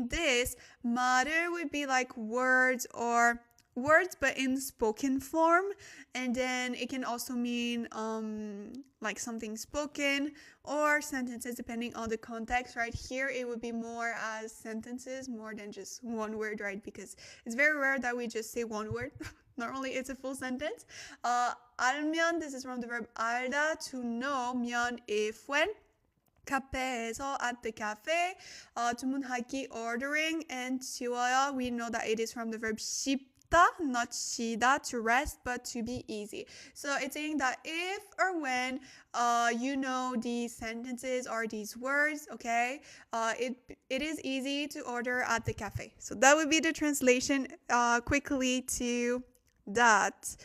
mean this, 말을 would be like words or words but in spoken form, and then it can also mean like something spoken or sentences depending on the context. Right here it would be more as sentences more than just one word, right? Because it's very rare that we just say one word. Normally it's a full sentence. 알면, this is from the verb 알다, to know. 면, if, when. 카페에서, at the cafe. 주문하기, ordering. And 쉬워요, we know that it is from the verb 쉽다, not 쉬다, to rest, but to be easy. So it's saying that if or when you know these sentences or these words, okay, it is easy to order at the cafe. So that would be the translation quickly to that.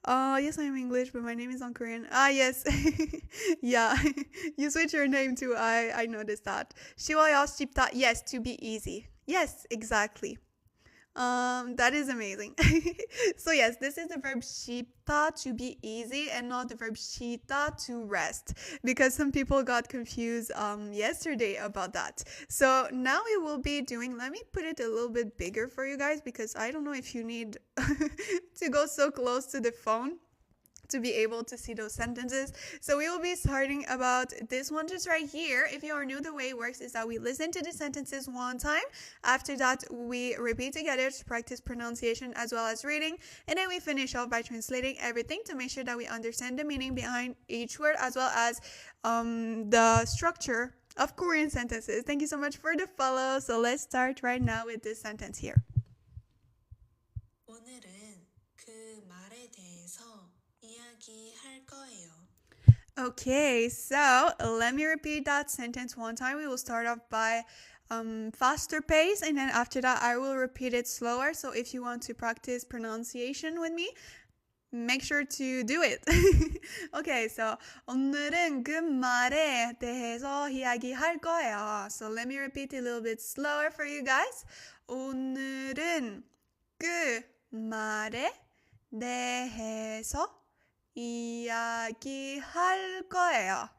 Yes, I'm English, but my name is on Korean. Yes. Yeah. You switch your name too. I noticed that. 쉬워요, 쉽다. Yes, to be easy. Yes, exactly. That is amazing. So yes, this is the verb 쉽다, to be easy, and not the verb 쉬다, to rest, because some people got confused yesterday about that. So now we will be doing, let me put it a little bit bigger for you guys, because I don't know if you need to go so close to the phone to be able to see those sentences. So we will be starting about this one just right here. If you are new, the way it works is that we listen to the sentences one time. After that, we repeat together to practice pronunciation as well as reading. And then we finish off by translating everything to make sure that we understand the meaning behind each word as well as the structure of Korean sentences. Thank you so much for the follow. So let's start right now with this sentence here. 오늘은 그 말에 대해서 이야기할 거예요. Okay, so let me repeat that sentence one time. We will start off by faster pace, and then after that I will repeat it slower. So if you want to practice pronunciation with me, make sure to do it. Okay, so 오늘은 그 말에 대해서 이야기할 거예요. So let me repeat it a little bit slower for you guys. 오늘은 그 말에 대해서 이야기할 거예요.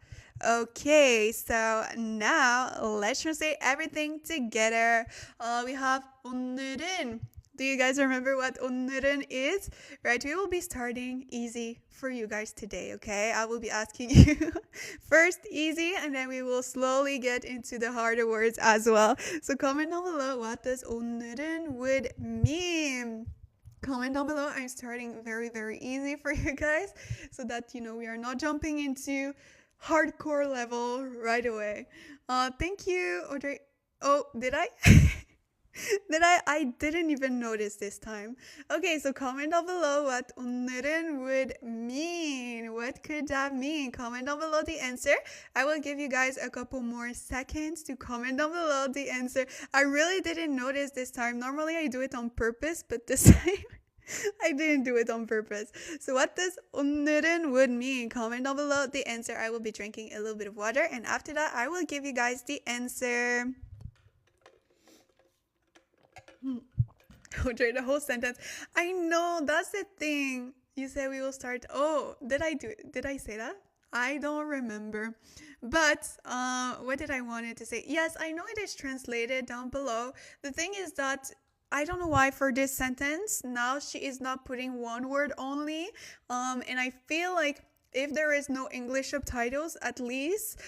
Okay, so now let's translate everything together. We have 오늘은. Do you guys remember what 오늘은 is? Right, we will be starting easy for you guys today, okay? I will be asking you first easy, and then we will slowly get into the harder words as well. So comment down below, what does 오늘은 would mean? Comment down below. I'm starting very, very easy for you guys so that, you know, we are not jumping into hardcore level right away. Thank you, Audrey. Oh, did I? I didn't even notice this time. Okay, so comment down below what 오늘은 would mean. What could that mean? Comment down below the answer. I will give you guys a couple more seconds to comment down below the answer. I really didn't notice this time. Normally I do it on purpose, but this time I didn't do it on purpose. So what does 오늘은 would mean? Comment down below the answer. I will be drinking a little bit of water, and after that I will give you guys the answer. Audrey, the whole sentence. I know, that's the thing. You said we will start. Oh, did I say that? I don't remember. But what did I wanted to say? Yes, I know it is translated down below. The thing is that I don't know why for this sentence now she is not putting one word only. And I feel like if there is no English subtitles, at least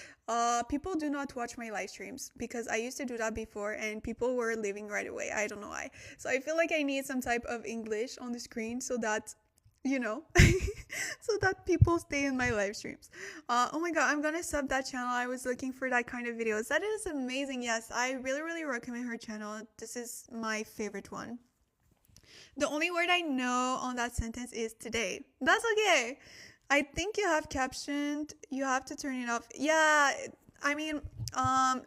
people do not watch my live streams, because I used to do that before and people were leaving right away. I don't know why. So I feel like I need some type of English on the screen so that, you know, so that people stay in my live streams. Oh my god, I'm gonna sub that channel. I was looking for that kind of videos. That is amazing. Yes, I really, really recommend her channel. This is my favorite one. The only word I know on that sentence is today. That's okay. I think you have captioned. You have to turn it off. Yeah, I mean,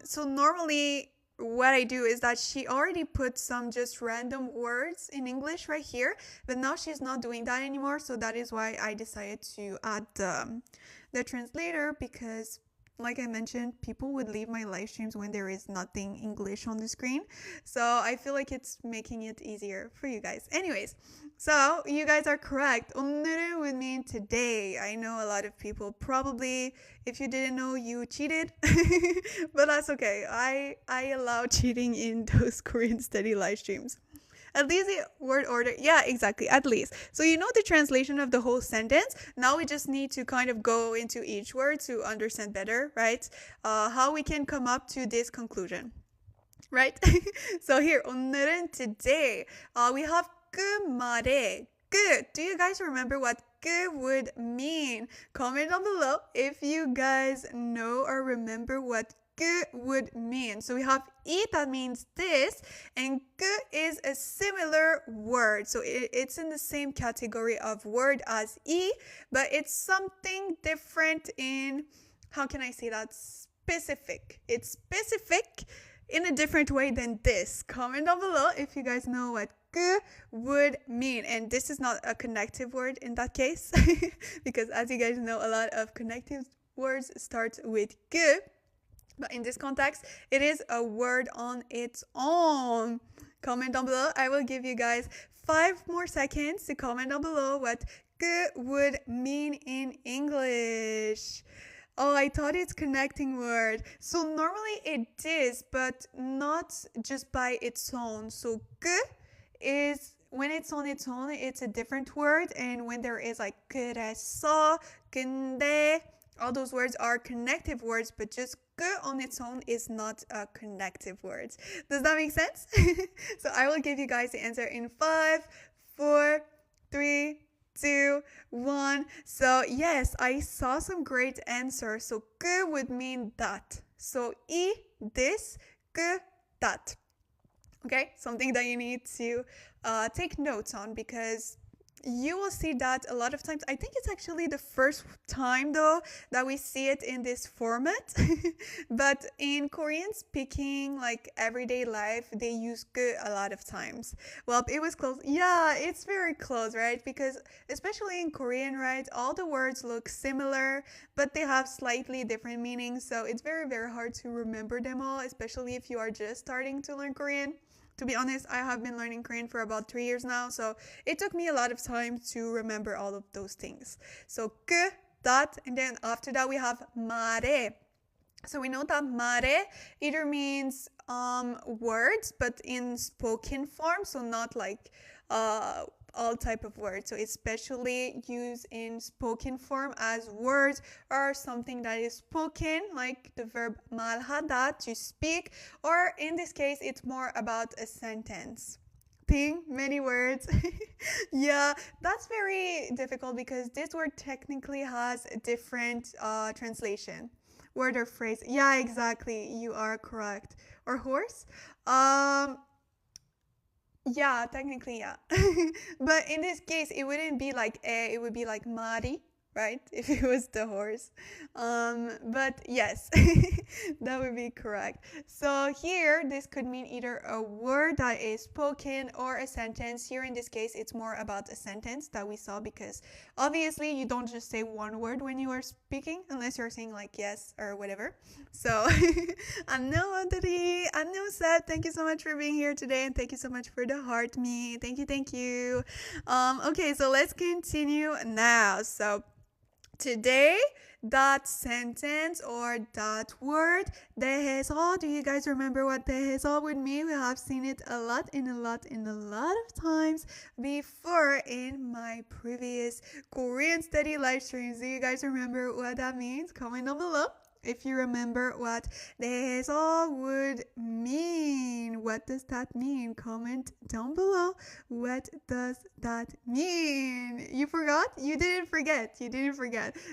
so normally what I do is that she already put some just random words in English right here, but now she's not doing that anymore. So that is why I decided to add the translator, because like I mentioned, people would leave my live streams when there is nothing English on the screen. So I feel like it's making it easier for you guys. Anyways, so you guys are correct. 오늘은 would mean today. I know a lot of people probably, if you didn't know, you cheated. But that's okay. I allow cheating in those Korean study live streams. At least the word order. Yeah, exactly. At least. So you know the translation of the whole sentence. Now we just need to kind of go into each word to understand better, right? How we can come up to this conclusion, right? So here, 오늘은 today. We have 그 말에. 그. Do you guys remember what 그 would mean? Comment down below if you guys know or remember what 그 would mean. So we have 이, that means this, and 그 is a similar word. So it's in the same category of word as 이, but it's something different in, how can I say that? Specific. It's specific in a different way than this. Comment down below if you guys know what 그 would mean. And this is not a connective word in that case, because as you guys know, a lot of connective words start with 그. But in this context, it is a word on its own. Comment down below. I will give you guys 5 more seconds to comment down below what 그 would mean in English. Oh, I thought it's connecting word. So normally it is, but not just by its own. So 그 is, when it's on its own, it's a different word. And when there is like 그래서, 근데, all those words are connective words, but just 그 on its own is not a connective word. Does that make sense? So I will give you guys the answer in 5, 4, 3, 2, 1. So yes, I saw some great answers. So 그 would mean that. So 이, this, 그, that. Okay, something that you need to take notes on, because you will see that a lot of times. I think it's actually the first time though that we see it in this format. But in Korean speaking, like everyday life, they use 그 a lot of times. Well, it was close. Yeah, it's very close, right? Because especially in Korean, right, all the words look similar, but they have slightly different meanings. So it's very, very hard to remember them all, especially if you are just starting to learn Korean. To be honest, I have been learning Korean for about 3 years now, so it took me a lot of time to remember all of those things. So 그, that, and then after that we have 말해. So we know that 말해 either means words, but in spoken form, so not like all type of words. So especially used in spoken form as words or something that is spoken, like the verb 말하다, to speak, or in this case it's more about a sentence. Many words. Yeah, that's very difficult because this word technically has a different translation. Word or phrase. Yeah, exactly. You are correct. Or horse. Yeah, technically, yeah. But in this case, it wouldn't be like it would be like 말이, right? If it was the horse. But yes, that would be correct. So here, this could mean either a word that is spoken or a sentence. Here in this case, it's more about a sentence that we saw, because obviously you don't just say one word when you are speaking unless you're saying like yes or whatever. So 안녕 Audrey, 안녕 Seth. Thank you so much for being here today, and thank you so much for the heart me. Thank you. Okay, so let's continue now. So today, that sentence or that word, 대해서. Do you guys remember what 대해서 would mean? We have seen it a lot of times before in my previous Korean study live streams. Do you guys remember what that means? Comment down below if you remember what 대해서 would mean. What does that mean? Comment down below. What does that mean? You forgot? You didn't forget.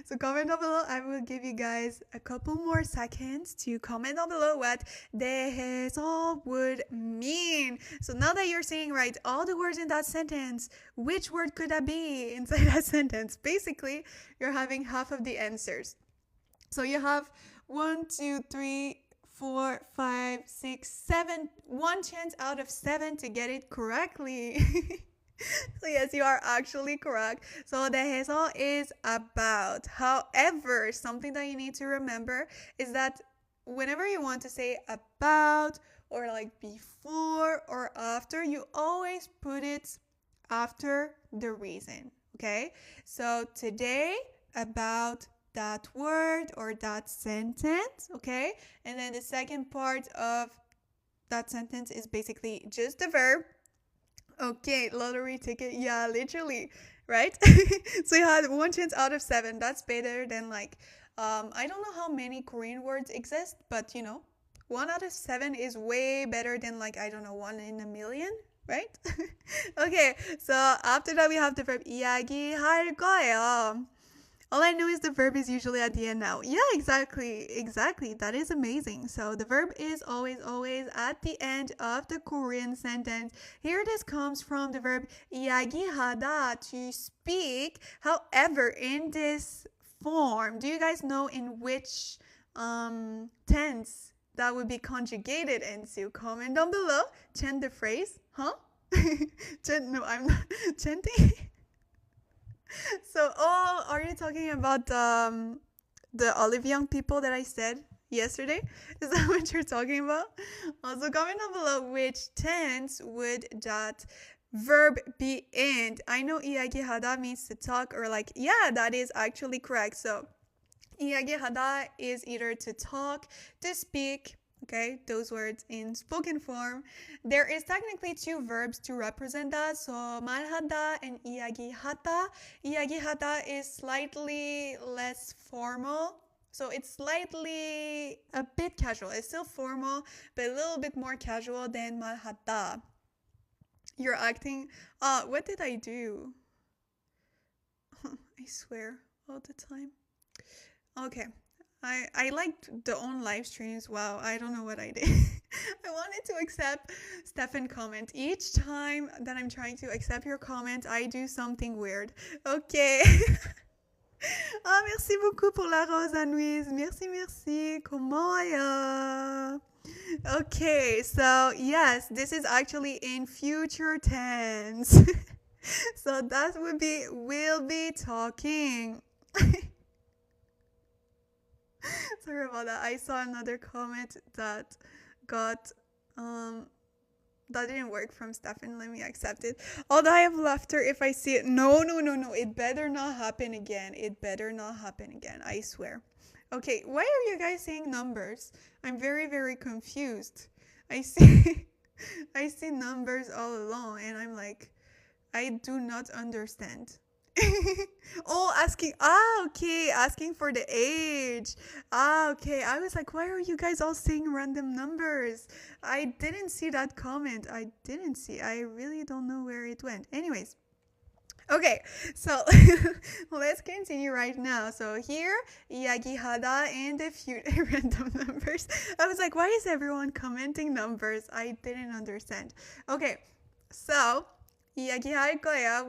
So comment down below. I will give you guys a couple more seconds to comment down below what 대해서 would mean. So now that you're saying right all the words in that sentence, which word could that be inside that sentence? Basically, you're having half of the answers. So you have 1, 2, 3, 4, 5, 6, 7, 1 chance out of 7 to get it correctly. So yes, you are actually correct. So 대해서 is about. However, something that you need to remember is that whenever you want to say about or like before or after, you always put it after the reason. Okay? So today about that word or that sentence, okay? And then the second part of that sentence is basically just the verb. Okay, lottery ticket. Yeah, literally, right? So you had one chance out of seven. That's better than like, I don't know how many Korean words exist, but you know, one out of seven is way better than like, I don't know, one in a million, right? Okay, so after that we have the verb 이야기할 거예요. All I know is the verb is usually at the end now. Yeah, exactly. Exactly. That is amazing. So the verb is always at the end of the Korean sentence. Here this comes from the verb 이야기하다, to speak. However, in this form, do you guys know in which tense that would be conjugated into? Comment down below. Chant the phrase. Huh? No, I'm not chanting. So, oh, are you talking about the olive young people that I said yesterday? Is that what you're talking about? Also, comment down below which tense would that verb be in. I know 이야기하다 means to talk or like, yeah, that is actually correct. So, 이야기하다 is either to talk, to speak, okay, those words in spoken form. There is technically two verbs to represent that. So 말하다 and 이야기하다. 이야기하다 is slightly less formal. So it's slightly a bit casual. It's still formal, but a little bit more casual than 말하다. You're acting, what did I do? I swear all the time. Okay. I liked the own live streams. Wow, I don't know what I did. I wanted to accept Stefan comment. Each time that I'm trying to accept your comment, I do something weird. Okay. Ah, merci beaucoup pour la rose, Anouise. Merci. Comment Okay, so yes, this is actually in future tense. So that would be will be talking. Sorry about that. I saw another comment that got that didn't work from Stefan. Let me accept it. Although I have laughter if I see it. No. It better not happen again. I swear. Okay, why are you guys saying numbers? I'm very confused. I see I see numbers all along and I'm like, I do not understand. Oh, asking for the age. Okay. I was like, why are you guys all saying random numbers? I didn't see that comment. I really don't know where it went. Anyways. Okay, so let's continue right now. So here, 이야기하다 and a few random numbers. I was like, why is everyone commenting numbers? I didn't understand. Okay, so 이야기할 거야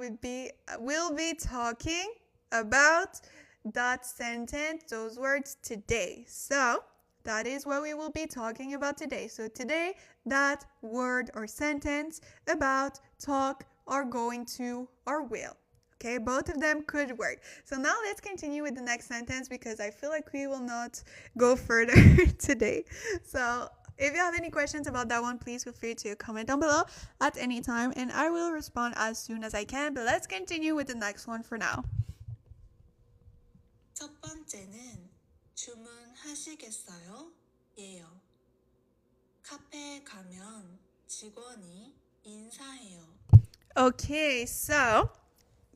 will be talking about that sentence, those words today. So that is what we will be talking about today. So today, that word or sentence about, talk, or going to, or will. Okay, both of them could work. So now let's continue with the next sentence because I feel like we will not go further today. So if you have any questions about that one, please feel free to comment down below at any time and I will respond as soon as I can. But let's continue with the next one for now. 첫 번째는 주문하시겠어요? 예요. 카페에 가면 직원이 인사해요. Okay, so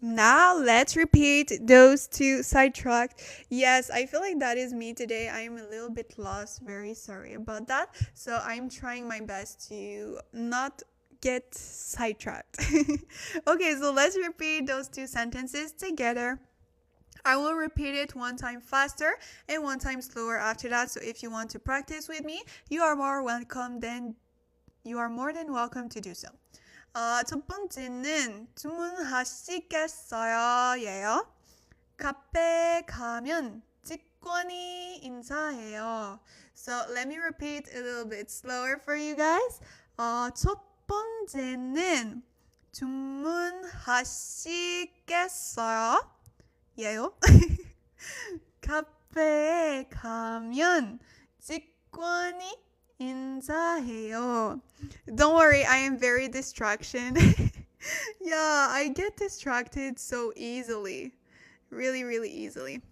now let's repeat those two sidetracked. Yes, I feel like that is me today. I am a little bit lost. Very sorry about that. So I'm trying my best to not get sidetracked. Okay, so let's repeat those two sentences together. I will repeat it one time faster and one time slower after that. So if you want to practice with me, you are more than welcome to do so. 첫 번째는 주문하시겠어요? 예요. 카페 가면 직원이 인사해요. So let me repeat a little bit slower for you guys. 첫 번째는 주문하시겠어요? 예요? 카페에 가면 직원이 인사해요. Don't worry, I am very distraction. Yeah, I get distracted so easily. Really, really easily.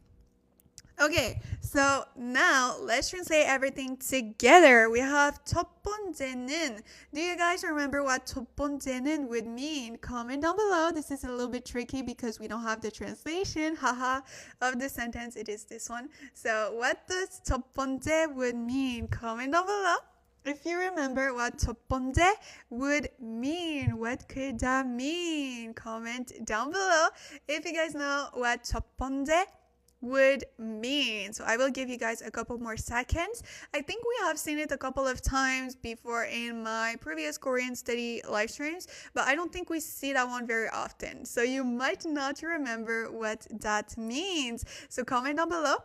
Okay, so now let's translate everything together. We have 첫 번째는. Do you guys remember what 첫 번째는 would mean? Comment down below. This is a little bit tricky because we don't have the translation, haha, of the sentence. It is this one. So what does 첫 번째 would mean? Comment down below. If you remember what 첫 번째 would mean, what could that mean? Comment down below if you guys know what 첫 번째 would mean. So I will give you guys a couple more seconds. I think we have seen it a couple of times before in my previous Korean study live streams, but I don't think we see that one very often. So you might not remember what that means. So comment down below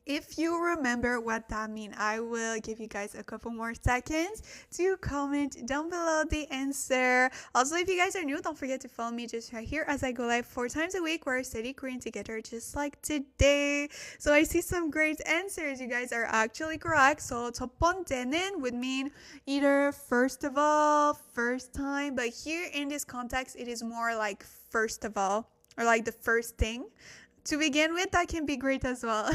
if you remember what that means. I will give you guys a couple more seconds to comment down below the answer. Also, if you guys are new, don't forget to follow me just right here as I go live 4 times a week where I study Korean together just like today. So I see some great answers. You guys are actually correct. So 첫 번째는 would mean either first of all, first time, but here in this context, it is more like first of all or like the first thing. To begin with, that can be great as well.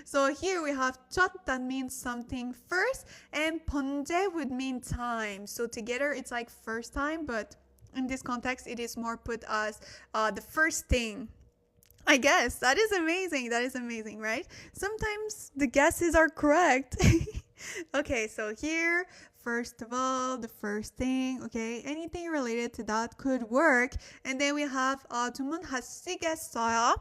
So here we have 첫, that means something first, and 번째 would mean time. So together it's like first time, but in this context it is more put as the first thing. I guess that is amazing. That is amazing, right? Sometimes the guesses are correct. Okay, so here, first of all, the first thing, okay, anything related to that could work. And then we have 주문하시겠어요?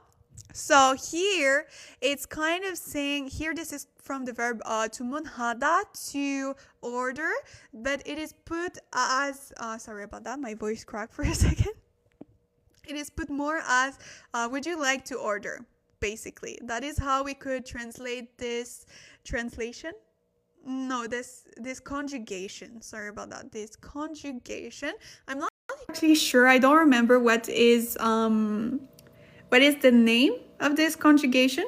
So here, it's kind of saying, here this is from the verb 주문하다, to order, but it is put as, sorry about that, my voice cracked for a second. It is put more as, would you like to order, basically. That is how we could translate this translation. No, this conjugation. Sorry about that. This conjugation. I'm not actually sure. I don't remember what is the name of this conjugation.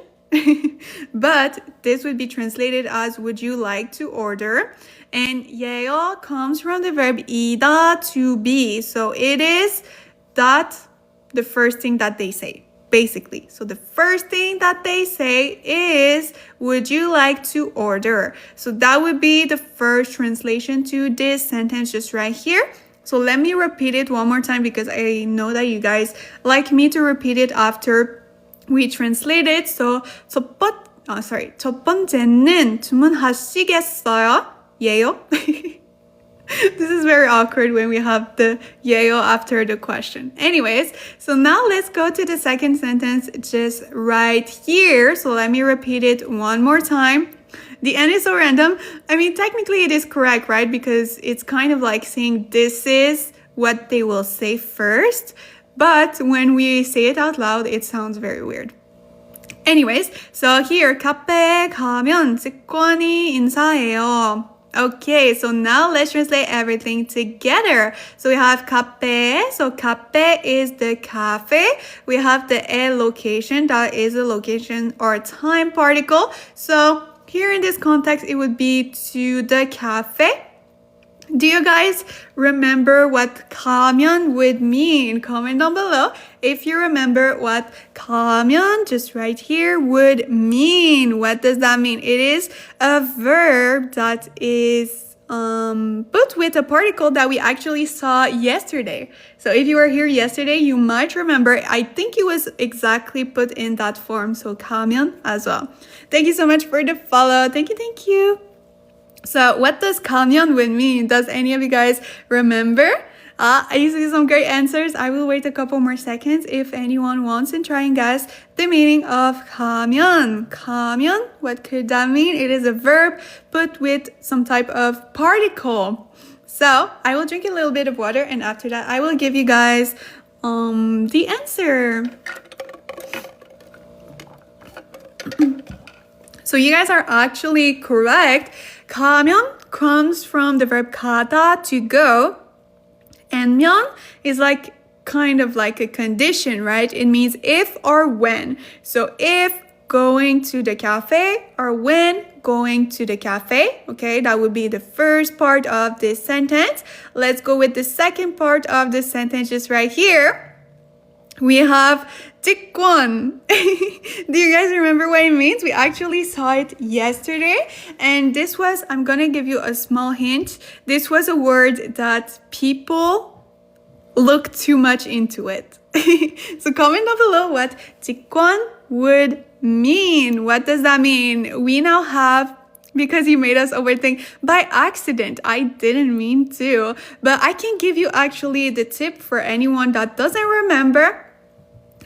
But this would be translated as would you like to order. And 예요 comes from the verb 이다, to be. So it is that the first thing that they say, basically. So the first thing that they say is would you like to order? So that would be the first translation to this sentence just right here. So let me repeat it one more time because I know that you guys like me to repeat it after we translate it. So 첫 번째는 주문하시겠어요? 예요? This is very awkward when we have the 예요 after the question. Anyways, so now let's go to the second sentence just right here. So let me repeat it one more time. The end is so random. I mean, technically it is correct, right? Because it's kind of like saying this is what they will say first. But when we say it out loud, it sounds very weird. Anyways, so here, 카페에 가면 직원이 인사해요. Okay, so now let's translate everything together. So we have 카페. So 카페 is the cafe. We have the 에 location. That is a location or a time particle. So here in this context, it would be to the cafe. Do you guys remember what 가면 would mean? Comment down below if you remember what 가면, just right here, would mean. What does that mean? It is a verb that is put with a particle that we actually saw yesterday. So if you were here yesterday, you might remember, I think it was exactly put in that form. So 가면 as well. Thank you so much for the follow. Thank you. So what does 가면 would mean? Does any of you guys remember? I see some great answers. I will wait a couple more seconds if anyone wants and try and guess the meaning of 가면. 가면, what could that mean? It is a verb put with some type of particle. So I will drink a little bit of water and after that I will give you guys the answer. So you guys are actually correct. 가면 comes from the verb 가다, to go. 안면 is like kind of like a condition, right? It means if or when. So if going to the cafe or when going to the cafe, okay? That would be the first part of this sentence. Let's go with the second part of the sentence just right here. We have 직권. Do you guys remember what it means? We actually saw it yesterday. And this was, I'm gonna give you a small hint. This was a word that people look too much into it. So comment down below what 직권 would mean. What does that mean? We now have, because you made us overthink by accident. I didn't mean to, but I can give you actually the tip for anyone that doesn't remember.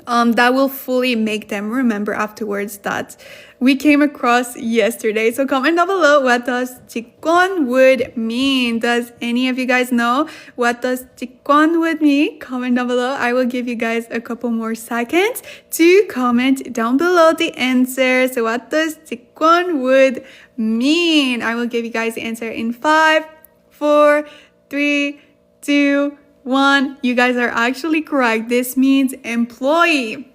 That will fully make them remember afterwards that we came across yesterday. So comment down below what does 직권 would mean. Does any of you guys know what does 직권 would mean? Comment down below. I will give you guys a couple more seconds to comment down below the answer. So what does 직권 would mean? I will give you guys the answer in 5, 4, 3, 2, 1. You guys are actually correct. This means employee.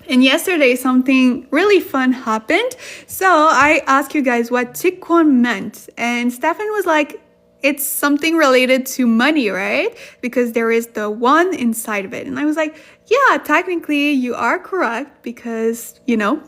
And yesterday something really fun happened. So I asked you guys what 직권 meant. And Stefan was like, it's something related to money, right? Because there is the one inside of it. And I was like, yeah, technically you are correct because, you know,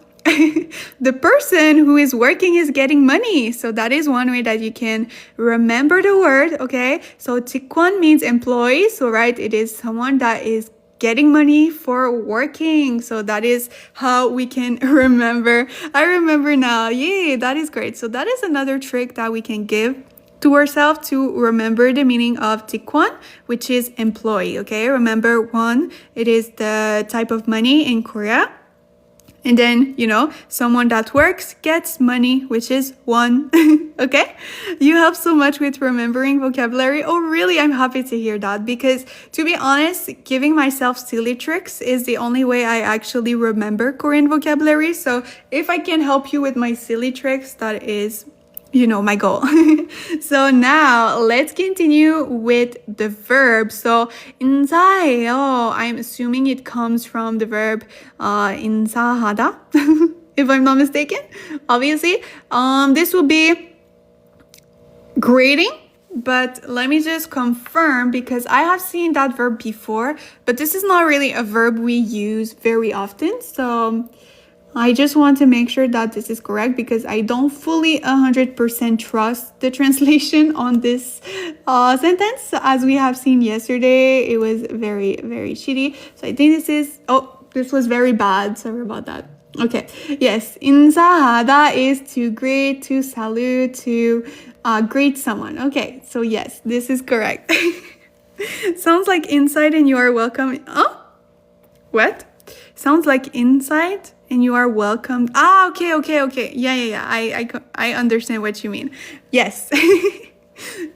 the person who is working is getting money. So that is one way that you can remember the word, okay? So 직권 means employee. So right, it is someone that is getting money for working. So that is how we can remember. I remember now. Yay, that is great. So that is another trick that we can give to ourselves to remember the meaning of 직권, which is employee, okay? Remember one, it is the type of money in Korea. And then, you know, someone that works gets money, which is won. Okay? You help so much with remembering vocabulary. Oh, really? I'm happy to hear that because, to be honest, giving myself silly tricks is the only way I actually remember Korean vocabulary. So if I can help you with my silly tricks, that is, you know, my goal. So now let's continue with the verb. So 인사해요. I'm assuming it comes from the verb 인사하다, if I'm not mistaken. Obviously, this will be greeting. But let me just confirm because I have seen that verb before, but this is not really a verb we use very often. So I just want to make sure that this is correct because I don't fully 100% trust the translation on this sentence. As we have seen yesterday, it was very, very shitty. So I think this was very bad. Sorry about that. Okay. Yes. 인사하다 is to greet, to salute, to greet someone. Okay. So yes, this is correct. Sounds like inside and you are welcome. Oh, what? Sounds like inside and you are welcome. Ah, okay. Yeah. I understand what you mean. Yes.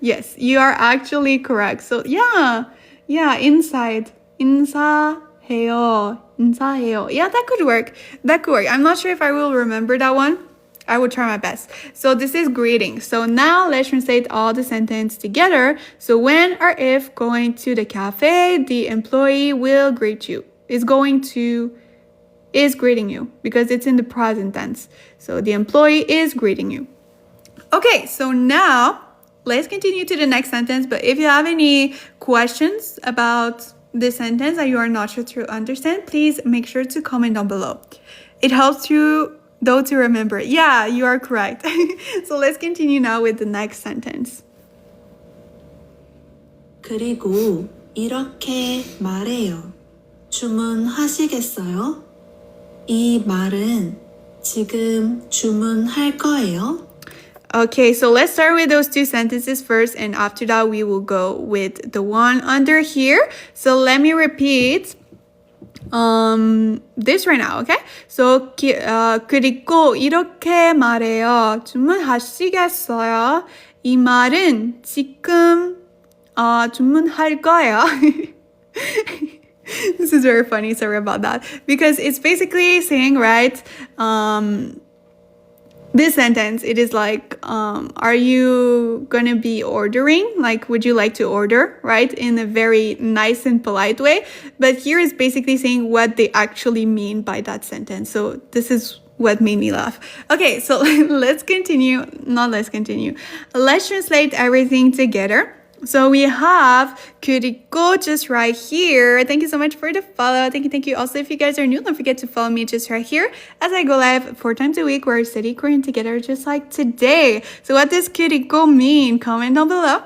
Yes, you are actually correct. So yeah, inside. 인사해요. Yeah, that could work. I'm not sure if I will remember that one. I will try my best. So this is greeting. So now let's translate all the sentence together. So when or if going to the cafe, the employee will greet you. Is greeting you because it's in the present tense. So the employee is greeting you. Okay, so now let's continue to the next sentence. But if you have any questions about this sentence that you are not sure to understand, please make sure to comment down below. It helps you though to remember. Yeah, you are correct. So let's continue now with the next sentence. 그리고 이렇게 말해요. 주문하시겠어요? 이 말은 지금 주문할 거예요? Okay, so let's start with those two sentences first, and after that we will go with the one under here. So let me repeat this right now, okay? So 그리고 이렇게 말해요. 주문하시겠어요? 이 말은 지금 주문할 거예요. This is very funny, sorry about that. Because it's basically saying, right, this sentence, it is like, are you gonna be ordering? Like, would you like to order, right? In a very nice and polite way. But here is basically saying what they actually mean by that sentence. So this is what made me laugh. Okay, so let's continue. Let's translate everything together. So we have 그리고 just right here. Thank you so much for the follow. Thank you. Also, if you guys are new, don't forget to follow me just right here as I go live 4 times a week. We're studying Korean together just like today. So what does 그리고 mean? Comment down below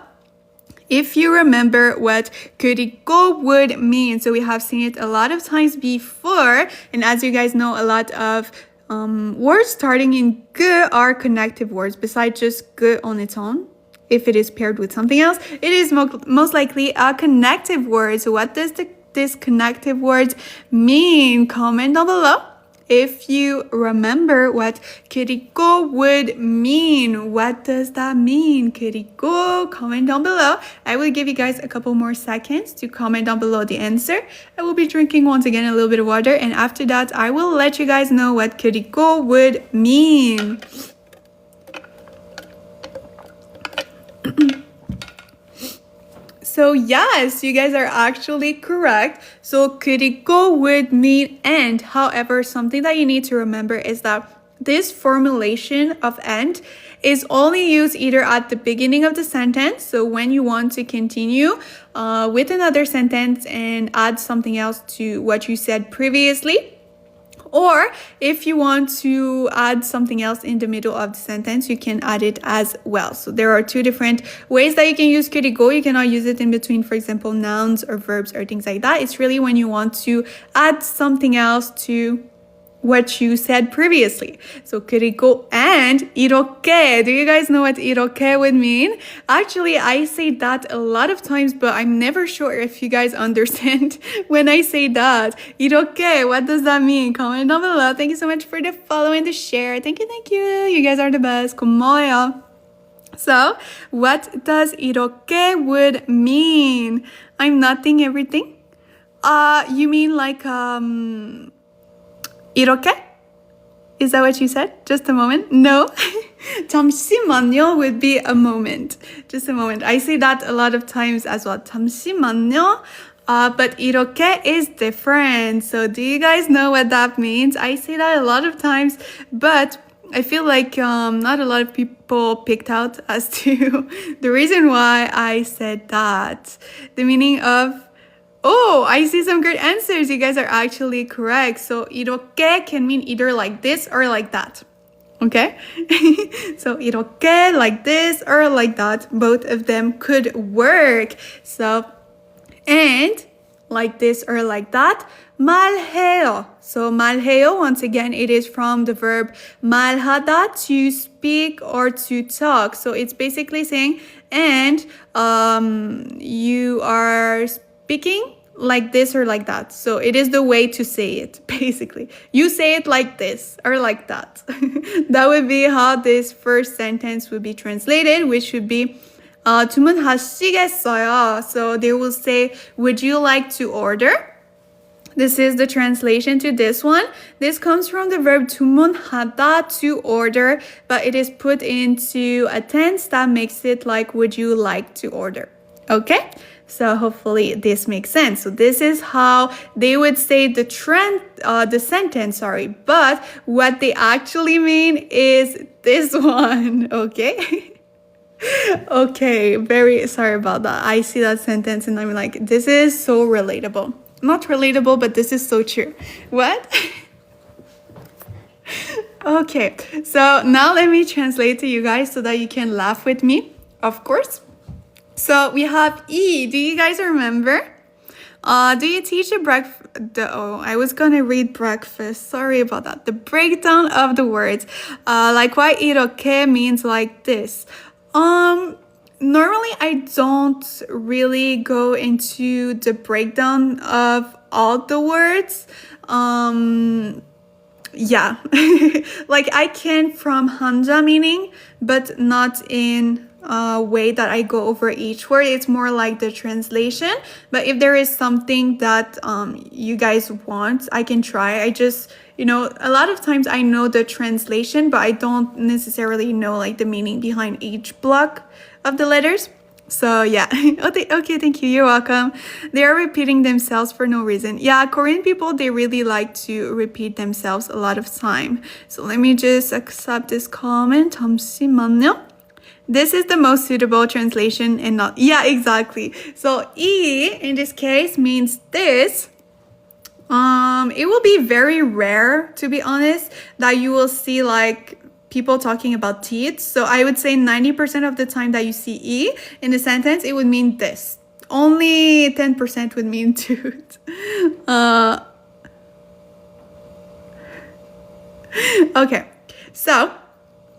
if you remember what 그리고 would mean. So we have seen it a lot of times before. And as you guys know, a lot of words starting in 그 are connective words besides just 그 on its own. If it is paired with something else, it is most likely a connective word. So what does this connective word mean? Comment down below if you remember what 그리고 would mean. What does that mean? 그리고, comment down below. I will give you guys a couple more seconds to comment down below the answer. I will be drinking once again a little bit of water, and after that I will let you guys know what 그리고 would mean. So yes, you guys are actually correct. So 그리고 would mean and. However, something that you need to remember is that this formulation of and is only used either at the beginning of the sentence. So when you want to continue with another sentence and add something else to what you said previously. Or if you want to add something else in the middle of the sentence, you can add it as well. So there are 2 different ways that you can use 그리고. You cannot use it in between, for example, nouns or verbs or things like that. It's really when you want to add something else to what you said previously. So 그리고 and 이렇게. Do you guys know what 이렇게 would mean? Actually, I say that a lot of times, but I'm never sure if you guys understand when I say that. 이렇게, what does that mean? Comment down below. Thank you so much for the follow and the share. Thank you. You guys are the best. 고마워요. So, what does 이렇게 would mean? I'm nothing everything. You mean like 이렇게? Is that what you said? Just a moment? No. 잠시만요 would be a moment. Just a moment. I say that a lot of times as well. 잠시만요. But 이렇게 is different. So do you guys know what that means? I say that a lot of times, but I feel like not a lot of people picked out as to the reason why I said that. The meaning of oh, I see some great answers. You guys are actually correct. So 이렇게 can mean either like this or like that. Okay? So 이렇게, like this or like that. Both of them could work. So, and like this or like that. 말해요. So 말해요, once again, it is from the verb 말하다, to speak or to talk. So it's basically saying, and you are speaking like this or like that. So it is the way to say it, basically. You say it like this or like that. That would be how this first sentence would be translated, which would be 주문하시겠어요? So they will say, would you like to order? This is the translation to this one. This comes from the verb 주문하다, to order, but it is put into a tense that makes it like, would you like to order? Okay? So hopefully this makes sense. So this is how they would say the sentence, but what they actually mean is this one, okay? Okay, very sorry about that. I see that sentence and I'm like, this is so relatable. Not relatable, but this is so true. What? Okay, so now let me translate to you guys so that you can laugh with me, of course. So we have E. Do you guys remember? Do you teach a I was gonna read breakfast. Sorry about that. The breakdown of the words. Like why 이렇게 means like this. Normally I don't really go into the breakdown of all the words. Yeah. Like I can from Hanja meaning, but not in way that I go over each word. It's more like the translation. But if there is something that you guys want, I can try. I just, a lot of times I know the translation, but I don't necessarily know like the meaning behind each block of the letters. So yeah. Okay, thank you. You're welcome. They are repeating themselves for no reason. Yeah, Korean people, they really like to repeat themselves a lot of time. So let me just accept this comment. 잠시만요. This is the most suitable translation and not, yeah, exactly. So E in this case means this. It will be very rare, to be honest, that you will see like people talking about teeth. So I would say 90% of the time that you see E in a sentence, it would mean this. Only 10% would mean tooth. Okay, so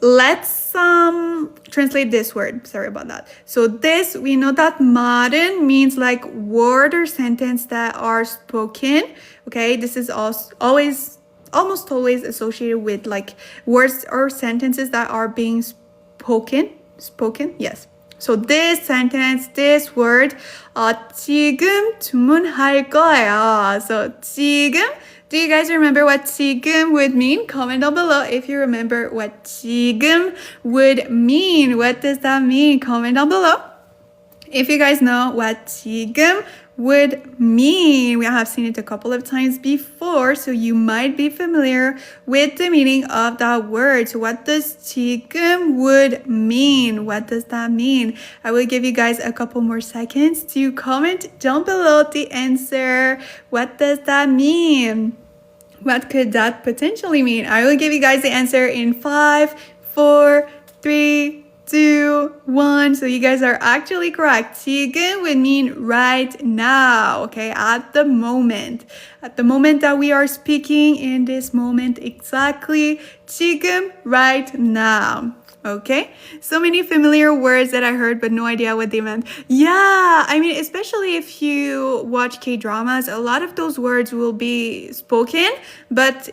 let's translate this word. Sorry about that. So this, we know that 말은 means like word or sentence that are spoken. Okay, this is almost always associated with like words or sentences that are being spoken. Yes. So this sentence, this word, 지금 주문할 거예요. So 지금, do you guys remember what 지금 would mean? Comment down below if you remember what 지금 would mean. What does that mean? Comment down below if you guys know what 지금 would mean. We have seen it a couple of times before, so you might be familiar with the meaning of that word. So what does 지금 would mean? What does that mean? I will give you guys a couple more seconds to comment down below the answer. What does that mean? What could that potentially mean? I will give you guys the answer in 5, 4, 3, 2, 1. So you guys are actually correct. 지금 would mean right now, okay? At the moment that we are speaking, in this moment exactly. 지금, right now. Okay, so many familiar words that I heard but no idea what they meant. Yeah, I mean, especially if you watch K-dramas, a lot of those words will be spoken. But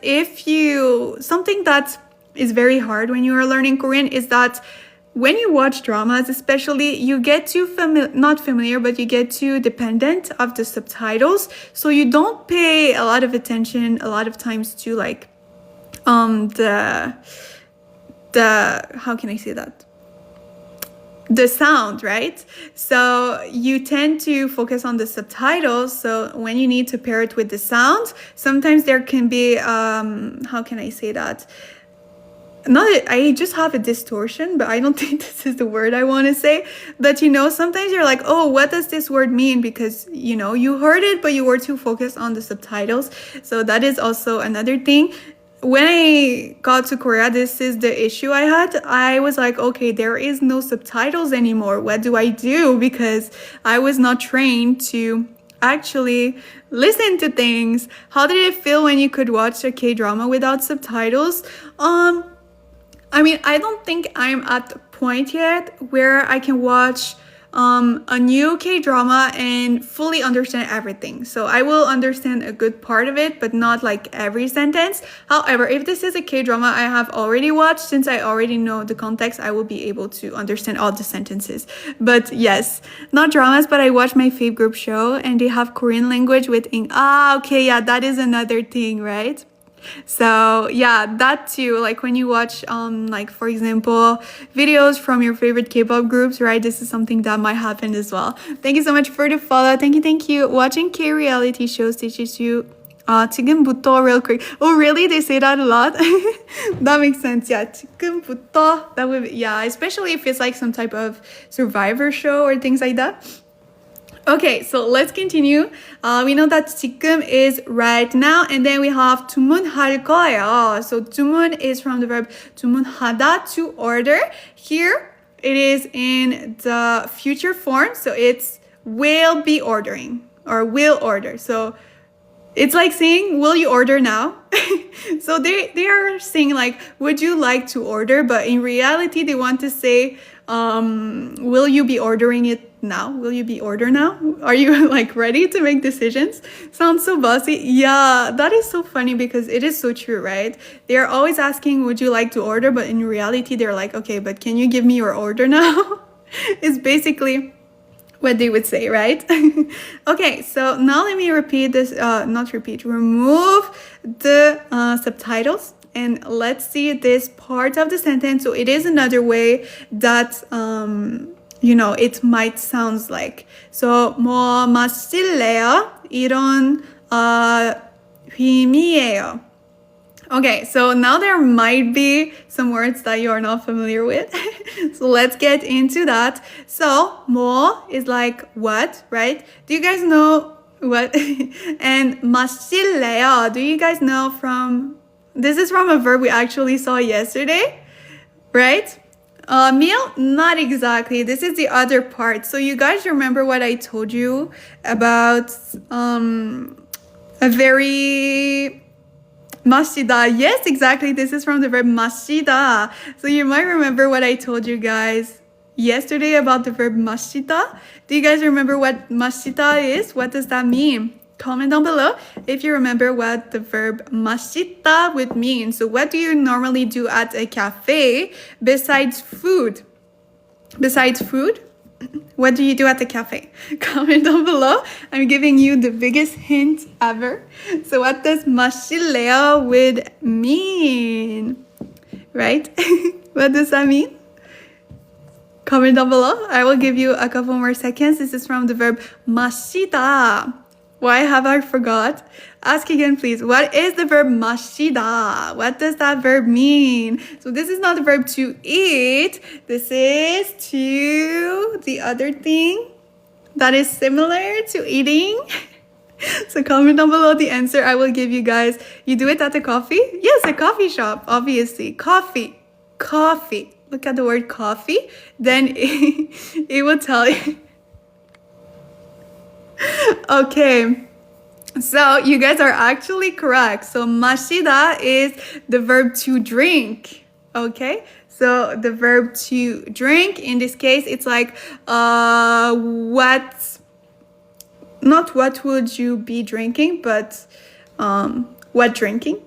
something that is very hard when you are learning Korean is that when you watch dramas, especially, you get too not familiar, but you get too dependent of the subtitles. So you don't pay a lot of attention a lot of times to like the how can I say that? The sound, right? So you tend to focus on the subtitles. So when you need to pair it with the sound, sometimes there can be how can I say that? I just have a distortion, but I don't think this is the word I want to say. But sometimes you're like, oh, what does this word mean? Because you heard it, but you were too focused on the subtitles. So that is also another thing. When I got to Korea, this is the issue I had. I was like, okay, there is no subtitles anymore. What do I do? Because I was not trained to actually listen to things. How did it feel when you could watch a K-drama without subtitles? I mean, I don't think I'm at the point yet where I can watch a new K-drama and fully understand everything. So I will understand a good part of it, but not like every sentence. However, if this is a K-drama I have already watched, since I already know the context, I will be able to understand all the sentences. But yes, not dramas, but I watch my fave group show and they have Korean language with okay, yeah, that is another thing, right? So yeah, that too, like when you watch like for example videos from your favorite K-pop groups, right? This is something that might happen as well. Thank you so much for the follow. Thank you. Watching K-reality shows teaches you 지금부터 real quick. Oh really? They say that a lot. That makes sense. Yeah, 지금부터, that would be, yeah, especially if it's like some type of survivor show or things like that. Okay, so let's continue. We know that 지금 is right now, and then we have 주문할 거예요. So 주문 is from the verb 주문하다, to order. Here it is in the future form, so it's will be ordering or will order. So it's like saying, will you order now? So they are saying like, would you like to order? But in reality, they want to say, will you be ordering it now? Will you be order now? Are you like ready to make decisions? Sounds so bossy. Yeah, that is so funny because it is so true, right? They are always asking, would you like to order? But in reality, they're like, okay, but can you give me your order now? is basically what they would say, right? Okay, so now let me repeat this, remove the subtitles and let's see this part of the sentence. So it is another way that, it might sound like. So, 뭐 마실래요? 이런 의미예요. Okay, so now there might be some words that you are not familiar with. So let's get into that. So, 뭐 is like what, right? Do you guys know what? And 마실래요, do you guys know from, this is from a verb we actually saw yesterday, right? Meal? Not exactly. This is the other part. So you guys remember what I told you about a very 마시다. Yes, exactly. This is from the verb 마시다. So you might remember what I told you guys yesterday about the verb 마시다. Do you guys remember what 마시다 is? What does that mean? Comment down below if you remember what the verb 마시다 would mean. So what do you normally do at a cafe besides food? Besides food? What do you do at the cafe? Comment down below. I'm giving you the biggest hint ever. So what does 마실래요 would mean? Right? What does that mean? Comment down below. I will give you a couple more seconds. This is from the verb 마시다. Why have I forgot? Ask again, please. What is the verb 마시다? What does that verb mean? So this is not the verb to eat. This is to the other thing that is similar to eating. So comment down below the answer I will give you guys. You do it at the coffee? Yes, a coffee shop, obviously. Coffee. Coffee. Look at the word coffee. Then it will tell you. Okay, so you guys are actually correct. So 마시다 is the verb to drink. Okay, so the verb to drink, in this case, it's like not what would you be drinking, but what drinking,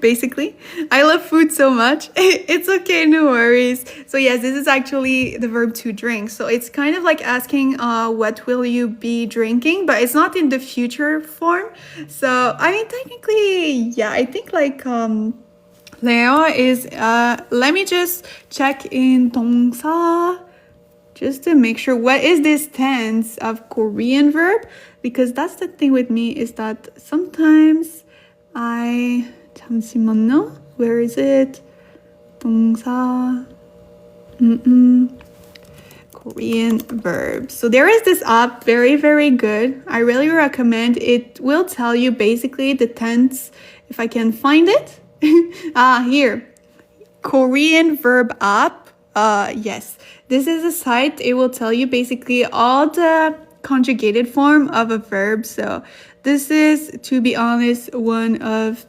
basically. I love food so much. It's okay, no worries. So yes, this is actually the verb to drink. So it's kind of like asking what will you be drinking, but it's not in the future form. So I mean, technically, yeah, I think like Leo is, let me just check in 동사 just to make sure what is this tense of Korean verb, because that's the thing with me is that sometimes 잠시만요. Where is it? 동사. Korean verbs. So there is this app, very, very good. I really recommend. It will tell you basically the tense, if I can find it. Here. Korean verb app. Yes. This is a site. It will tell you basically all the conjugated form of a verb. So this is, to be honest, one of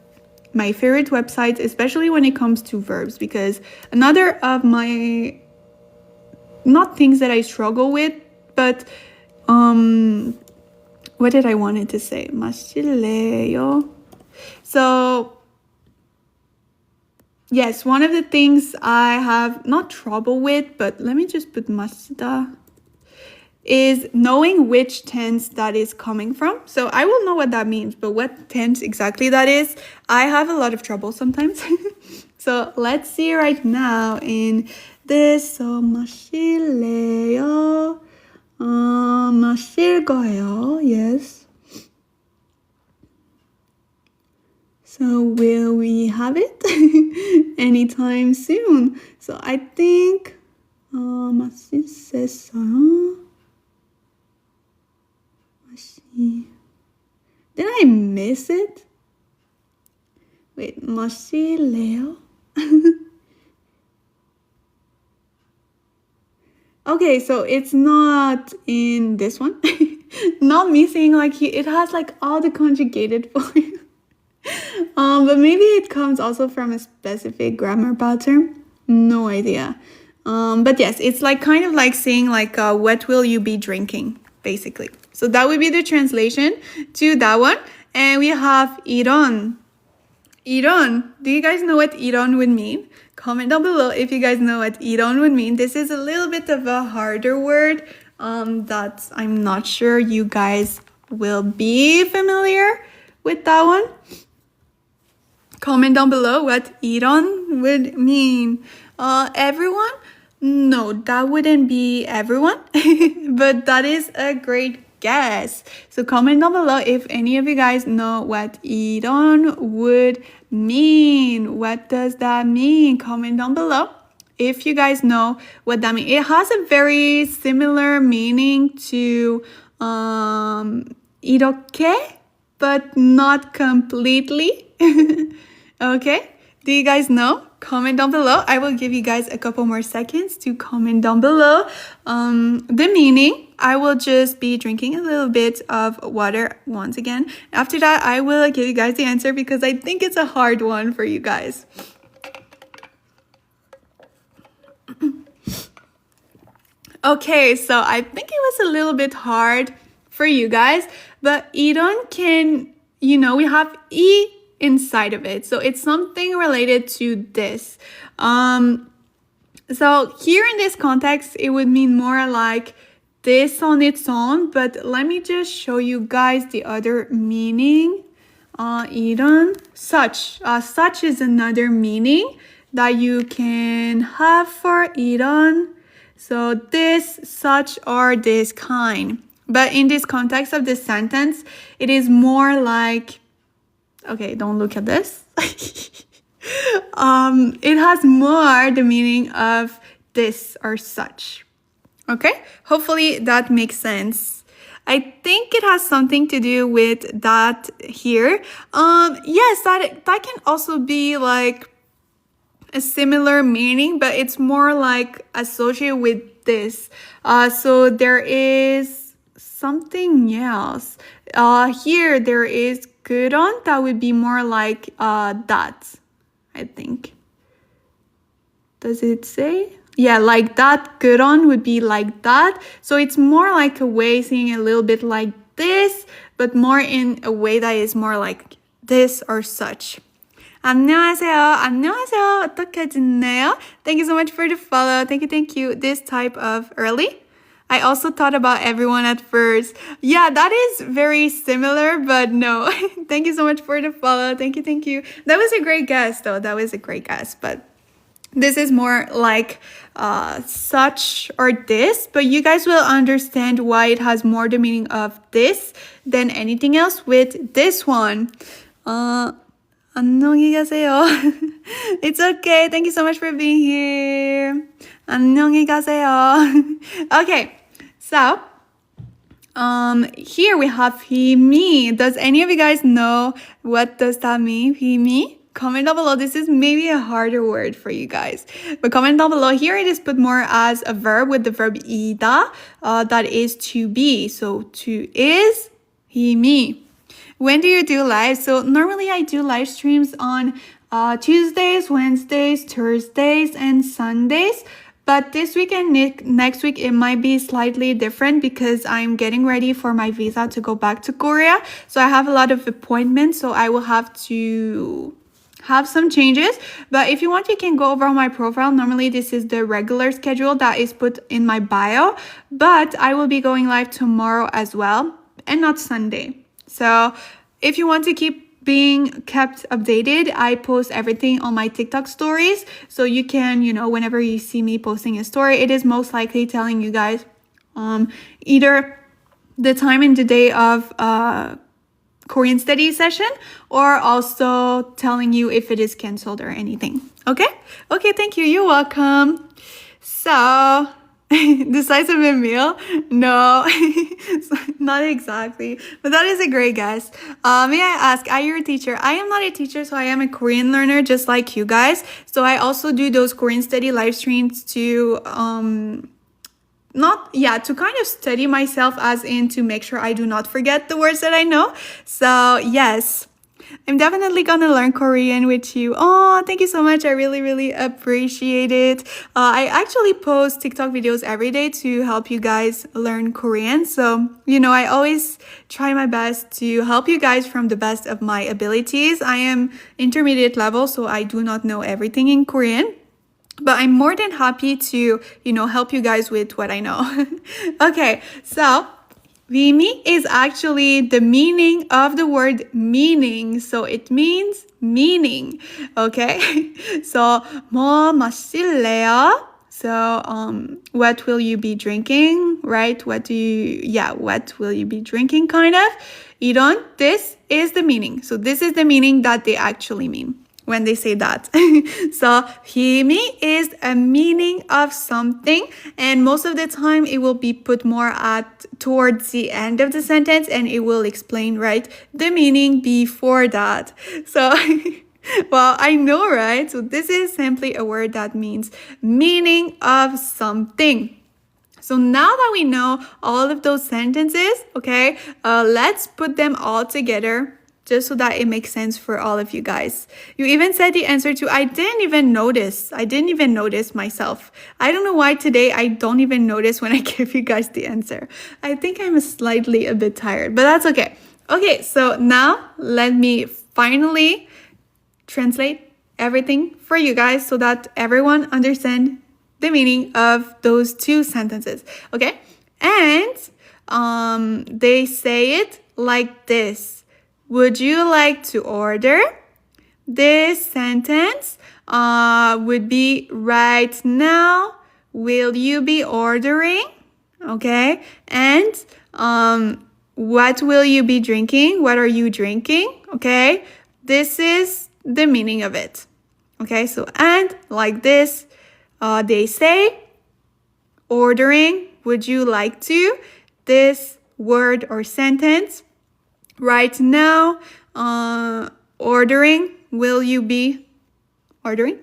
my favorite websites, especially when it comes to verbs, because another of my, not things that I struggle with, but what did I wanted to say? 마실래요? So yes, one of the things I have not trouble with, but let me just put 마시다, is knowing which tense that is coming from. So I will know what that means, but what tense exactly that is, I have a lot of trouble sometimes. So let's see right now in this. So 마실래요? 마실 거예요. Yes. So will we have it anytime soon? So I think 맛있었어요. Did I miss it? Wait, 마실래요? Okay, so it's not in this one. Not me saying like it has like all the conjugated form. But maybe it comes also from a specific grammar pattern. No idea. But yes, it's like kind of like saying like what will you be drinking, basically. So that would be the translation to that one. And we have 이런. 이런. Do you guys know what 이런 would mean? Comment down below if you guys know what 이런 would mean. This is a little bit of a harder word that I'm not sure you guys will be familiar with that one. Comment down below what 이런 would mean. Everyone? No, that wouldn't be everyone, but that is a great guess. So comment down below if any of you guys know what 이런 would mean. What does that mean? Comment down below if you guys know what that means. It has a very similar meaning to 이렇게, but not completely. Okay, do you guys know? Comment down below. I will give you guys a couple more seconds to comment down below the meaning. I will just be drinking a little bit of water once again. After that, I will give you guys the answer because I think it's a hard one for you guys. Okay, so I think it was a little bit hard for you guys, but 이런 can, we have 이 inside of it. So it's something related to this. So here in this context, it would mean more like this on its own, but let me just show you guys the other meaning. 이런, such. Such is another meaning that you can have for 이런. So this, such, or this kind. But in this context of this sentence, it is more like, okay, don't look at this. It has more the meaning of this or such. Okay, hopefully that makes sense. I think it has something to do with that here. Yes, that can also be like a similar meaning, but it's more like associated with this. So there is something else. Here there is 그런, that would be more like that, I think. Does it say? Yeah, like that. 그런 would be like that. So it's more like a way saying a little bit like this, but more in a way that is more like this or such. 안녕하세요. 안녕하세요. 어떻게 지내요? Thank you so much for the follow. Thank you. This type of early. I also thought about everyone at first. Yeah, that is very similar, but no. Thank you so much for the follow. Thank you. That was a great guess, though. That was a great guess, but this is more like such or this, but you guys will understand why it has more the meaning of this than anything else with this one. 안녕히 가세요. It's okay. Thank you so much for being here. 안녕히 가세요. Okay, so here we have he, me. Does any of you guys know what does that mean? He, me? Comment down below. This is maybe a harder word for you guys, but comment down below. Here it is put more as a verb with the verb 이다, that is to be. So to is, he, me. When do you do live? So normally I do live streams on Tuesdays, Wednesdays, Thursdays, and Sundays. But this week and next week, it might be slightly different because I'm getting ready for my visa to go back to Korea. So I have a lot of appointments, so I will have to have some changes. But if you want, you can go over on my profile. Normally, this is the regular schedule that is put in my bio. But I will be going live tomorrow as well, and not Sunday. So if you want to keep being kept updated, I post everything on my TikTok stories. So you can, whenever you see me posting a story, it is most likely telling you guys either the time and the day of Korean study session, or also telling you if it is canceled or anything. Okay, thank you. You're welcome. So the size of a meal? No, not exactly. But that is a great guess. May I ask, are you a teacher? I am not a teacher, so I am a Korean learner just like you guys. So I also do those Korean study live streams to to kind of study myself, as in to make sure I do not forget the words that I know. So yes, I'm definitely gonna learn Korean with you. Oh, thank you so much. I really, really appreciate it. I actually post TikTok videos every day to help you guys learn Korean. So, I always try my best to help you guys from the best of my abilities. I am intermediate level, so I do not know everything in Korean. But I'm more than happy to, help you guys with what I know. Okay, so Vimi is actually the meaning of the word meaning. So it means meaning. Okay, so 뭐 마실래요? So what will you be drinking, right? What will you be drinking, kind of? 이런, this is the meaning. So this is the meaning that they actually mean when they say that. So 힘이 is a meaning of something, and most of the time it will be put more towards the end of the sentence, and it will explain, right, the meaning before that. So well, I know, right? So this is simply a word that means meaning of something. So now that we know all of those sentences, okay, let's put them all together just so that it makes sense for all of you guys. You even said the answer to, I didn't even notice myself. I don't know why today I don't even notice when I give you guys the answer. I think I'm slightly a bit tired, but that's okay. Okay, so now let me finally translate everything for you guys so that everyone understands the meaning of those two sentences, okay? And they say it like this. Would you like to order? This sentence would be right now. Will you be ordering? Okay. And what will you be drinking? What are you drinking? Okay. This is the meaning of it. Okay. So, and like this, they say ordering. Would you like to? This word or sentence. Right now, ordering, will you be ordering?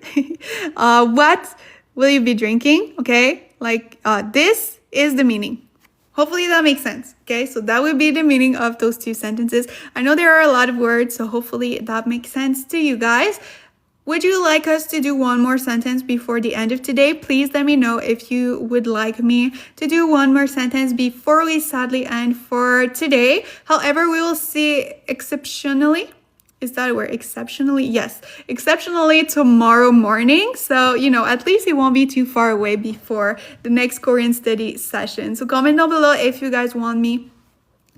What will you be drinking? Okay, like this is the meaning. Hopefully that makes sense. Okay, so that would be the meaning of those two sentences. I know there are a lot of words, so hopefully that makes sense to you guys. Would you like us to do one more sentence before the end of today? Please let me know if you would like me to do one more sentence before we sadly end for today. However, we will see exceptionally. Is that a word? Exceptionally? Yes. Exceptionally tomorrow morning. So, at least it won't be too far away before the next Korean study session. So comment down below if you guys want me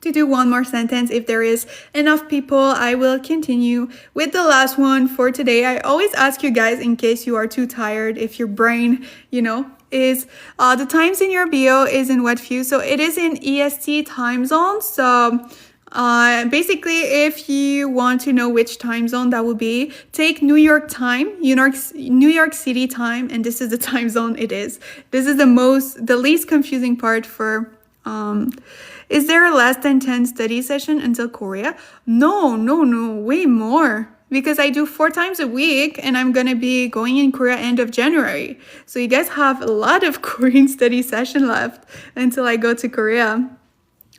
to do one more sentence. If there is enough people, I will continue with the last one for today. I always ask you guys, in case you are too tired, if your brain, is the times in your bio is in what view. So it is in EST time zone. So basically, if you want to know which time zone that will be, take New York City time, and this is the time zone it is. This is the least confusing part for is there less than 10 study session until Korea? No, way more. Because I do 4 times a week, and I'm gonna be going in Korea end of January. So you guys have a lot of Korean study session left until I go to Korea.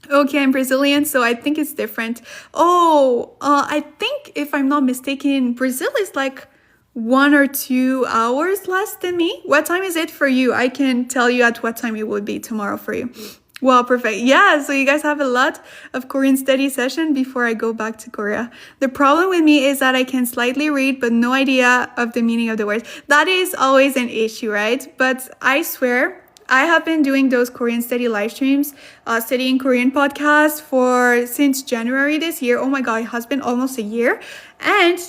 Okay, I'm Brazilian, so I think it's different. I think if I'm not mistaken, Brazil is like 1 or 2 hours less than me. What time is it for you? I can tell you at what time it would be tomorrow for you. Wow, perfect. Yeah, so you guys have a lot of Korean study session before I go back to Korea. The problem with me is that I can slightly read, but no idea of the meaning of the words. That is always an issue, right? But I swear, I have been doing those Korean study live streams, studying Korean podcasts since January this year. Oh my God, it has been almost a year. And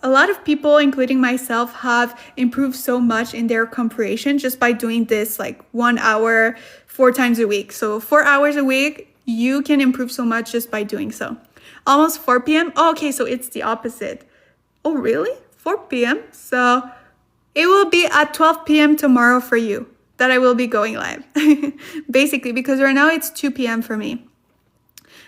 a lot of people, including myself, have improved so much in their comprehension just by doing this like 1 hour, 4 times a week. So 4 hours a week, you can improve so much just by doing so. Almost 4 p.m. Oh, okay, so it's the opposite. Oh, really? 4 p.m.? So it will be at 12 p.m. tomorrow for you that I will be going live. Basically, because right now it's 2 p.m. for me.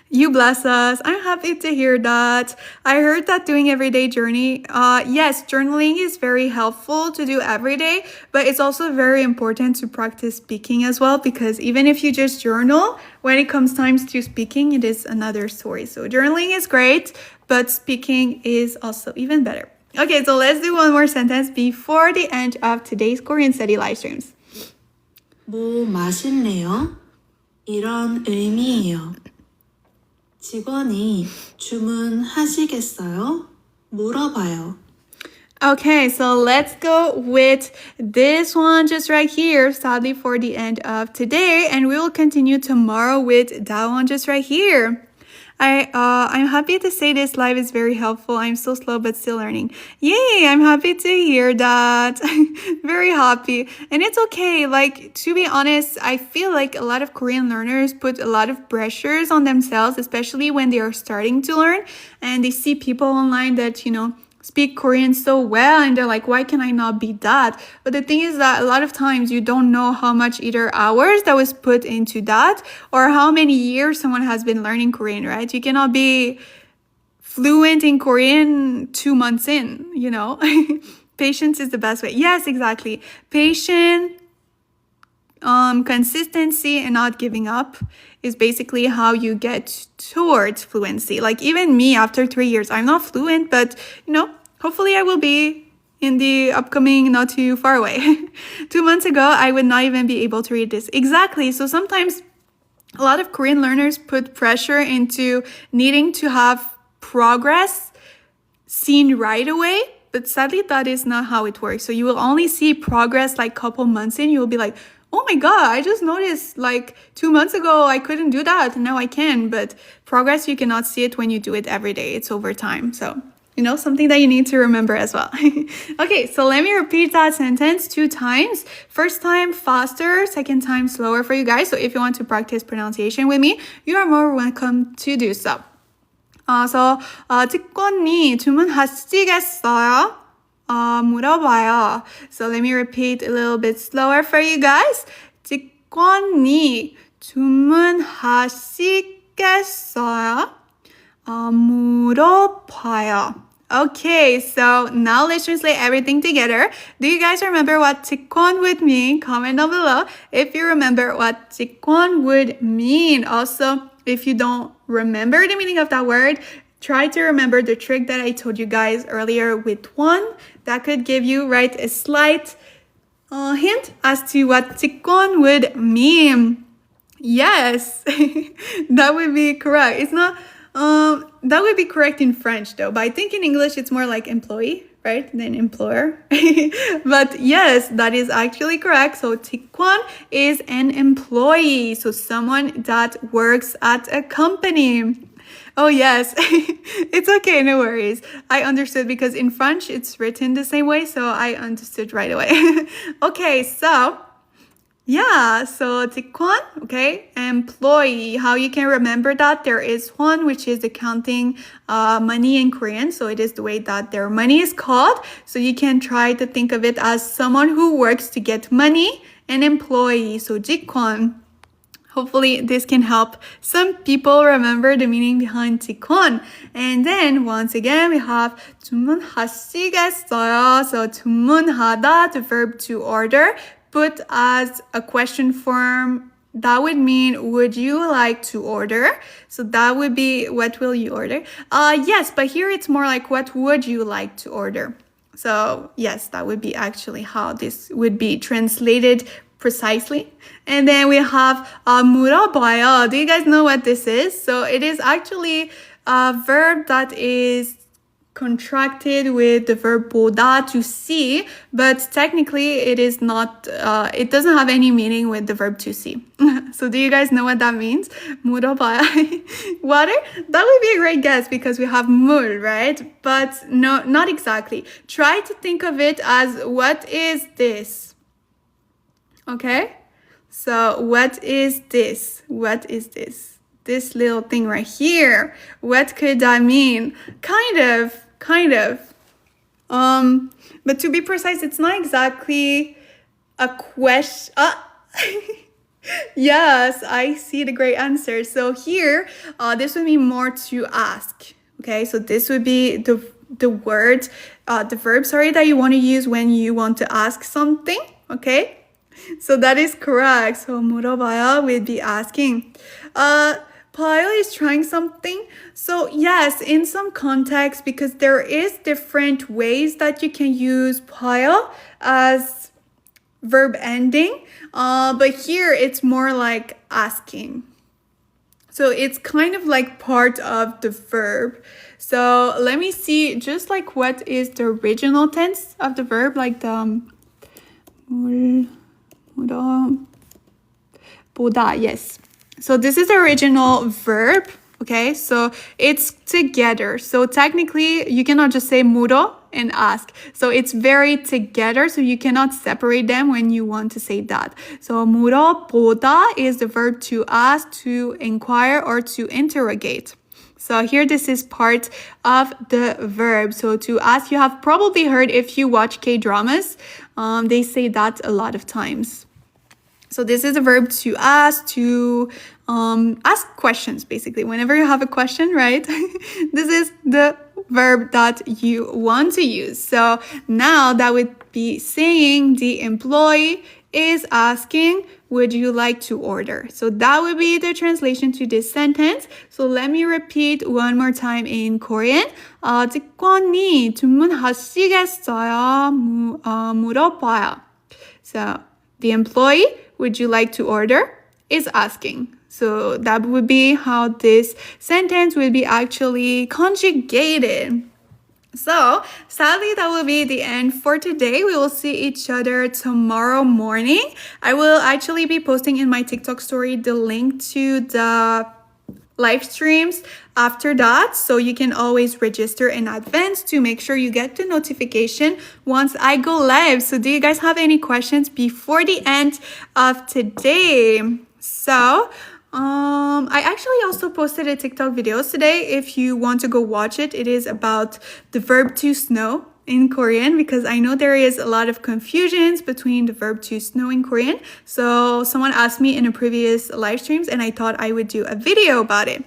You bless us. I'm happy to hear that. I heard that doing everyday journey. Yes, journaling is very helpful to do every day, but it's also very important to practice speaking as well, because even if you just journal, when it comes time to speaking, it is another story. So journaling is great, but speaking is also even better. Okay, so let's do one more sentence before the end of today's Korean study live streams. 뭐 마실래요? 이런 의미예요. 직원이 주문하시겠어요? 물어봐요. Okay, so let's go with this one just right here, sadly for the end of today, and we will continue tomorrow with that one just right here. I'm happy to say this live is very helpful. I'm so slow but still learning. Yay, I'm happy to hear that. Very happy. And it's okay. Like, to be honest, I feel like a lot of Korean learners put a lot of pressures on themselves, especially when they are starting to learn and they see people online that, speak Korean so well and they're like, why can I not be that? But the thing is that a lot of times you don't know how much either hours that was put into that or how many years someone has been learning Korean, right? You cannot be fluent in Korean 2 months in, Patience is the best way. Yes, exactly. Patience, consistency and not giving up is basically how you get towards fluency. Like even me after 3 years, I'm not fluent, but hopefully I will be in the upcoming not too far away. 2 months ago, I would not even be able to read this. Exactly. So sometimes a lot of Korean learners put pressure into needing to have progress seen right away. But sadly, that is not how it works. So you will only see progress like couple months in. You will be like, oh my God, I just noticed like 2 months ago, I couldn't do that. And now I can. But progress, you cannot see it when you do it every day. It's over time. So, something that you need to remember as well. Okay, so let me repeat that sentence 2 times. First time faster, second time slower for you guys. So if you want to practice pronunciation with me, you are more welcome to do so. 직원이 주문하시겠어요? 물어봐요. So let me repeat a little bit slower for you guys. 직원이 주문하시겠어요? 물어봐요. Okay, so now let's translate everything together. Do you guys remember what 직권 would mean? Comment down below if you remember what 직권 would mean. Also, if you don't remember the meaning of that word, try to remember the trick that I told you guys earlier with one. That could give you, a slight hint as to what 직권 would mean. Yes, that would be correct. It's not... that would be correct in French though, but I think in English it's more like employee, right, than employer. But yes, that is actually correct. So 직권 is an employee, so someone that works at a company. Oh yes, it's okay, no worries. I understood because in French it's written the same way, so I understood right away. Okay, so 직권, okay, employee. How you can remember that? There is one which is accounting money in Korean. So it is the way that their money is called. So you can try to think of it as someone who works to get money, an employee. So 직권. Hopefully this can help some people remember the meaning behind 직권. And then once again we have 주문하시겠어요. So 주문하다, the verb to order, put as a question form. That would mean, would you like to order? So that would be, what will you order? Yes, but here it's more like, what would you like to order? So yes, that would be actually how this would be translated precisely. And then we have 물어봐요. Do you guys know what this is? So it is actually a verb that is contracted with the verb 보다, to see, but technically it is not, it doesn't have any meaning with the verb to see. So do you guys know what that means? 물어봐요. Water? That would be a great guess because we have 물, right? But no, not exactly. Try to think of it as, what is this? Okay? So what is this? What is this? This little thing right here. What could that mean? Kind of. But to be precise, it's not exactly a question. Yes, I see the great answer. So here, this would be more to ask. Okay, so this would be the word, the verb, that you want to use when you want to ask something. Okay, so that is correct. So 물어봐요 would be asking. Payo is trying something. So yes, in some context, because there is different ways that you can use payo as verb ending. But here it's more like asking. So it's kind of like part of the verb. So let me see just like what is the original tense of the verb, like the 보다, yes. So this is the original verb, okay? So it's together. So technically you cannot just say 물어 and ask. So it's very together, so you cannot separate them when you want to say that. So 물어보다 is the verb to ask, to inquire, or to interrogate. So here this is part of the verb. So to ask, you have probably heard if you watch K-dramas, they say that a lot of times. So this is a verb to ask questions, basically. Whenever you have a question, right? This is the verb that you want to use. So now that would be saying the employee is asking, would you like to order? So that would be the translation to this sentence. So let me repeat one more time in Korean. 직원이 주문하시겠어요? 물어봐요. So the employee, would you like to order, is asking. So that would be how this sentence would be actually conjugated. So sadly, that will be the end for today. We will see each other tomorrow morning. I will actually be posting in my TikTok story the link to the live streams after that, so you can always register in advance to make sure you get the notification once I go live. So do you guys have any questions before the end of today? So I actually also posted a TikTok video today. If you want to go watch it, it is about the verb to snow in Korean, because I know there is a lot of confusions between the verb to snow in Korean. So someone asked me in a previous live streams and I thought I would do a video about it.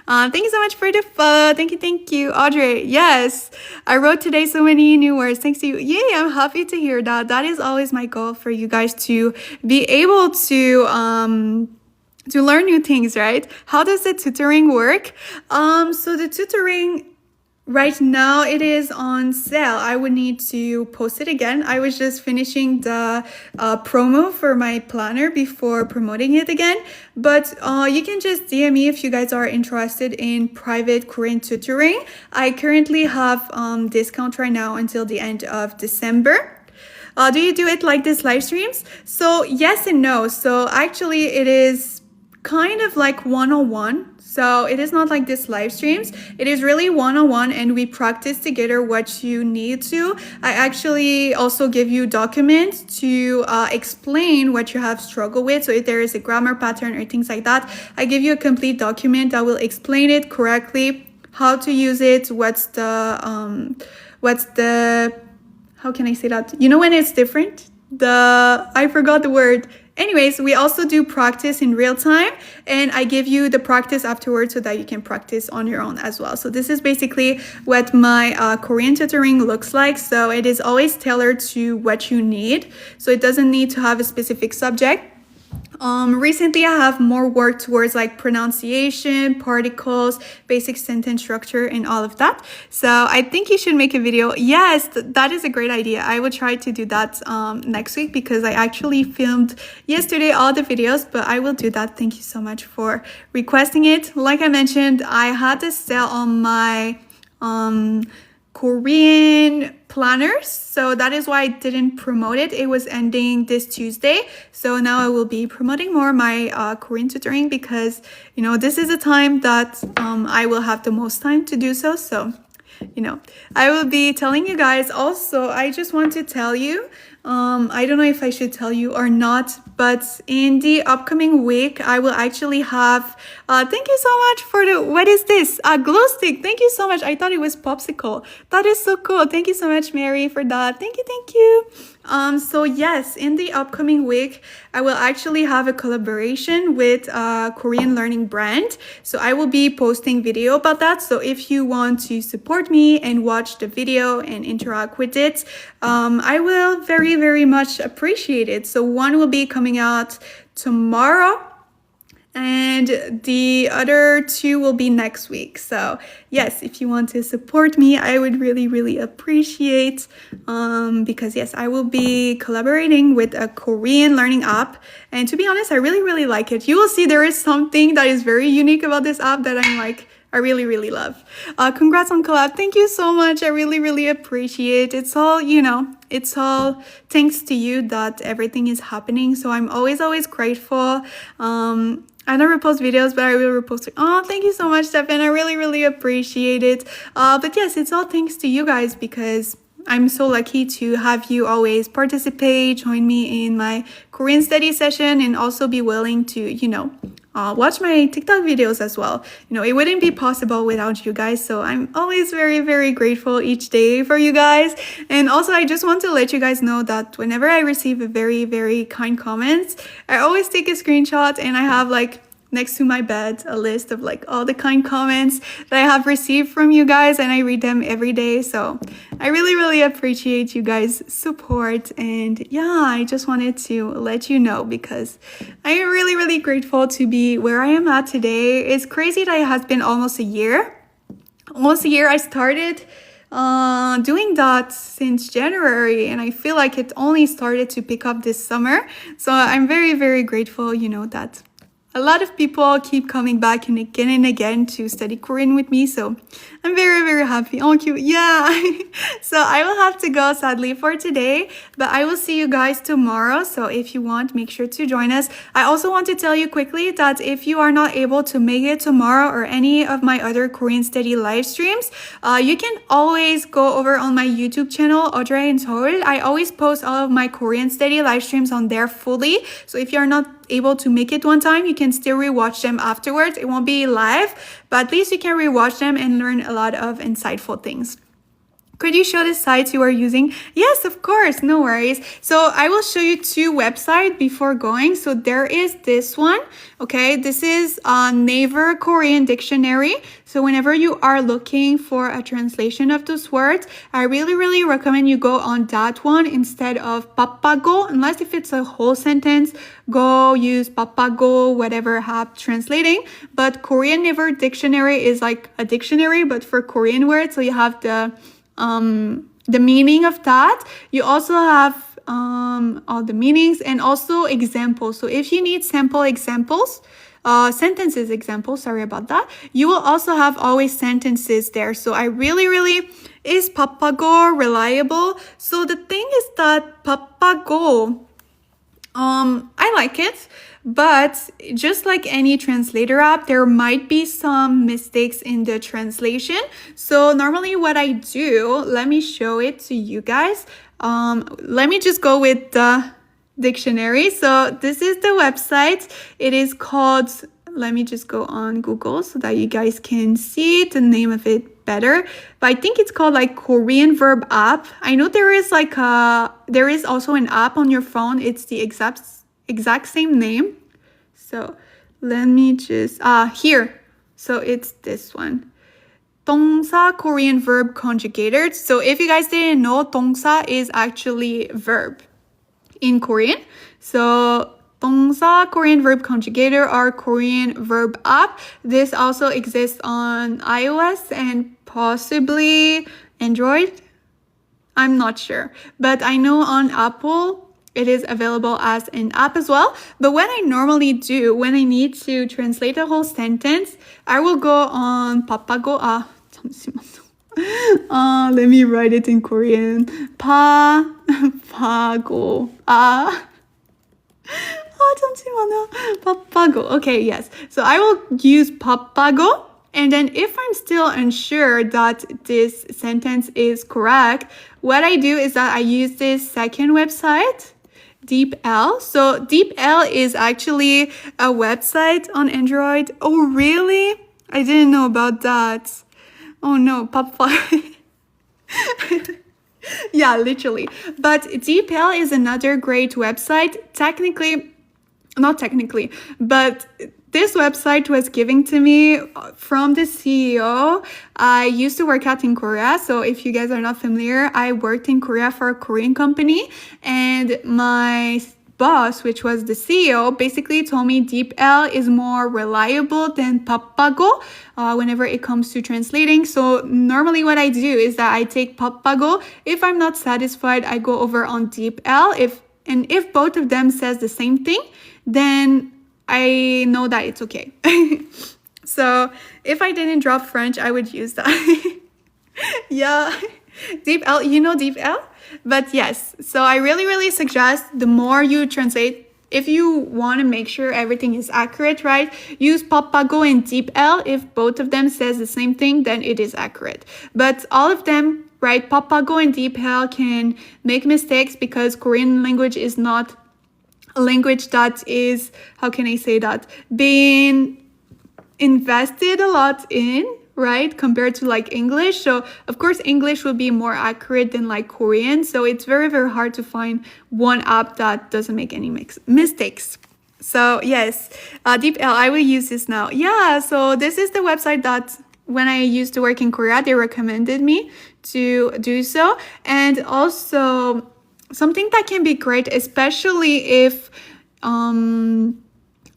Thank you so much for the follow. Thank you, Audrey. Yes, I wrote today so many new words. Thanks to you. Yay, I'm happy to hear that. That is always my goal, for you guys to be able to learn new things, right? How does the tutoring work? So the tutoring right now, it is on sale. I would need to post it again. I was just finishing the promo for my planner before promoting it again. But you can just DM me if you guys are interested in private Korean tutoring. I currently have discount right now until the end of December. Do you do it like this live streams? So yes and no. So actually it is kind of like one-on-one. So it is not like this live streams. It is really one-on-one, and we practice together what you need to. I actually also give you documents to explain what you have struggled with. So if there is a grammar pattern or things like that, I give you a complete document that will explain it correctly, how to use it, what's the how can I say that? You know when it's different? I forgot the word. Anyways, we also do practice in real time, and I give you the practice afterwards so that you can practice on your own as well. So this is basically what my Korean tutoring looks like. So it is always tailored to what you need. So it doesn't need to have a specific subject. Recently, I have more work towards like pronunciation, particles, basic sentence structure, and all of that. So I think you should make a video. Yes, that is a great idea. I will try to do that next week, because I actually filmed yesterday all the videos, but I will do that. Thank you so much for requesting it. Like I mentioned, I had a sale on my Korean planners, so that is why I didn't promote it. It was ending this Tuesday, so now I will be promoting more my Korean tutoring, because you know this is a time that I will have the most time to do so. So you know, I will be telling you guys. Also, I just want to tell you, I don't know if I should tell you or not, but in the upcoming week, I will actually have, thank you so much for what is this? A glow stick. Thank you so much. I thought it was popsicle. That is so cool. Thank you so much, Mary, for that. Thank you. So yes, in the upcoming week, I will actually have a collaboration with a Korean learning brand. So I will be posting video about that. So if you want to support me and watch the video and interact with it, I will very much appreciate it. So one will be coming out tomorrow, and the other 2 will be next week. So yes, if you want to support me, I would really appreciate, because yes, I will be collaborating with a Korean learning app, and to be honest, I really like it. You will see there is something that is very unique about this app that I'm like, I really love. Congrats on collab. Thank you so much. I really appreciate it. It's all, you know, it's all thanks to you that everything is happening. So I'm always grateful. I don't repost videos, but I will repost it. Oh, thank you so much, Stefan. I really appreciate it. But yes, it's all thanks to you guys, because I'm so lucky to have you always participate, join me in my Korean study session, and also be willing to, you know, watch my TikTok videos as well. You know, it wouldn't be possible without you guys. So I'm always very grateful each day for you guys. And also, I just want to let you guys know that whenever I receive a very kind comments, I always take a screenshot, and I have like next to my bed a list of like all the kind comments that I have received from you guys, and I read them every day. So I really appreciate you guys' support, and yeah, I just wanted to let you know, because I am really grateful to be where I am at today. It's crazy that it has been almost a year. I started doing that since January, and I feel like it only started to pick up this summer. So I'm very grateful, you know, that a lot of people keep coming back and again to study Korean with me. So I'm very happy. Oh, cute. Yeah. So I will have to go, sadly, for today, but I will see you guys tomorrow. So if you want, make sure to join us. I also want to tell you quickly that if you are not able to make it tomorrow or any of my other Korean study live streams, you can always go over on my YouTube channel, Audrey in Seoul. I always post all of my Korean study live streams on there fully. So if you're not able to make it one time, you can still rewatch them afterwards. It won't be live, but at least you can rewatch them and learn a lot of insightful things. Could you show the sites you are using? Yes, of course, no worries. So I will show you 2 websites before going. So there is this one, okay? This is Naver Korean Dictionary. So whenever you are looking for a translation of those words, I really recommend you go on that one instead of Papago. Unless if it's a whole sentence, go use Papago, whatever app translating. But Korean Naver Dictionary is like a dictionary, but for Korean words. So you have the meaning of that. You also have all the meanings and also examples. So if you need sample examples, sentences examples, sorry about that, you will also have always sentences there. So I really is Papago reliable? So the thing is that Papago, I like it, but just like any translator app, there might be some mistakes in the translation. So normally what I do, let me show it to you guys. Let me just go with the dictionary. So this is the website. It is called, let me just go on Google so that you guys can see the name of it better. But I think it's called like Korean Verb app. I know there is like there is also an app on your phone. It's the exact same name. So let me just here. So it's this one. 동사 Korean verb conjugator. So if you guys didn't know, 동사 is actually verb in Korean. So 동사 Korean verb conjugator or Korean verb app. This also exists on iOS and possibly Android. I'm not sure, but I know on Apple it is available as an app as well. But what I normally do when I need to translate a whole sentence, I will go on Papago. 잠시만요. Let me write it in Korean. Papago. 잠시만요. Papago. Okay, yes. So I will use Papago. And then if I'm still unsure that this sentence is correct, what I do is that I use this second website, DeepL. So DeepL is actually a website on Android. Oh, really? I didn't know about that. Oh no, Papa. Yeah, literally. But DeepL is another great website. Not technically, but this website was given to me from the CEO. I used to work out in Korea. So if you guys are not familiar, I worked in Korea for a Korean company, and my boss, which was the CEO, basically told me deep L is more reliable than papago whenever it comes to translating. So normally what I do is that I take papago. If I'm not satisfied, I go over on deep L. If both of them says the same thing, then I know that it's okay. So if I didn't drop French, I would use that. Yeah, deep L, you know deep L? But yes, so I really suggest the more you translate, if you want to make sure everything is accurate, right? Use papago and deep L. If both of them says the same thing, then it is accurate. But all of them, right, papago and deep L can make mistakes because Korean language is not a language that is, how can I say that, being invested a lot in, right, compared to like English. So of course English will be more accurate than like Korean, so it's very hard to find one app that doesn't make any mistakes. So yes, deep L, I will use this now. Yeah, so this is the website that when I used to work in Korea, they recommended me to do so. And also something that can be great, especially if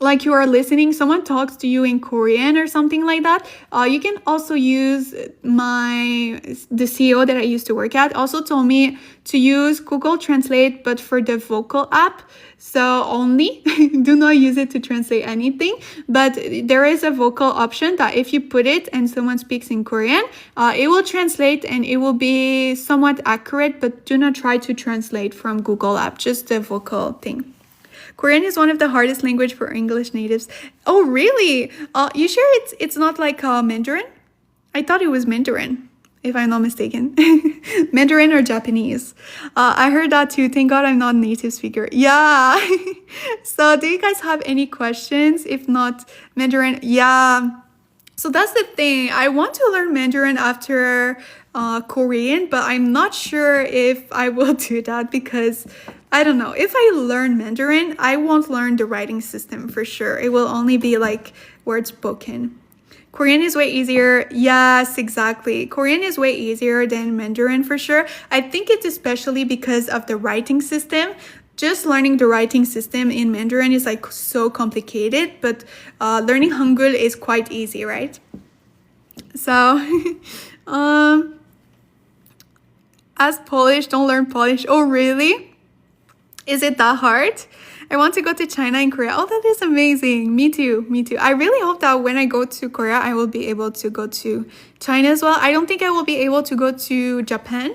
like you are listening, someone talks to you in Korean or something like that, you can also use the CEO that I used to work at also told me to use Google Translate, but for the vocal app. So only do not use it to translate anything, but there is a vocal option that if you put it and someone speaks in Korean, it will translate and it will be somewhat accurate, but do not try to translate from Google app, just the vocal thing. Korean is one of the hardest language for English natives. Oh, really? You sure it's not like Mandarin? I thought it was Mandarin, if I'm not mistaken. Mandarin or Japanese. I heard that too. Thank God I'm not a native speaker. Yeah. So do you guys have any questions? If not, Mandarin. Yeah. So that's the thing. I want to learn Mandarin after Korean, but I'm not sure if I will do that because I don't know. If I learn Mandarin, I won't learn the writing system for sure. It will only be like words spoken. Korean is way easier. Yes, exactly. Korean is way easier than Mandarin for sure. I think it's especially because of the writing system. Just learning the writing system in Mandarin is like so complicated, but learning Hangul is quite easy, right? So, as Polish, don't learn Polish. Oh, really? Is it that hard? I want to go to China and Korea. Oh, that is amazing. Me too. I really hope that when I go to Korea, I will be able to go to China as well. I don't think I will be able to go to Japan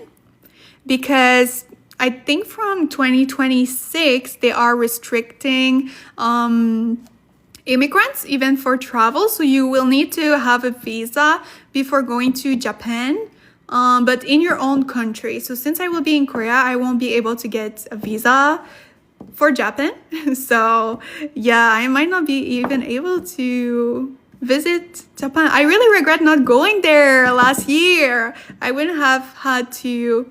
because I think from 2026, they are restricting immigrants even for travel. So you will need to have a visa before going to Japan. But in your own country. So since I will be in Korea, I won't be able to get a visa for Japan. So yeah, I might not be even able to visit Japan. I really regret not going there last year. I wouldn't have had to,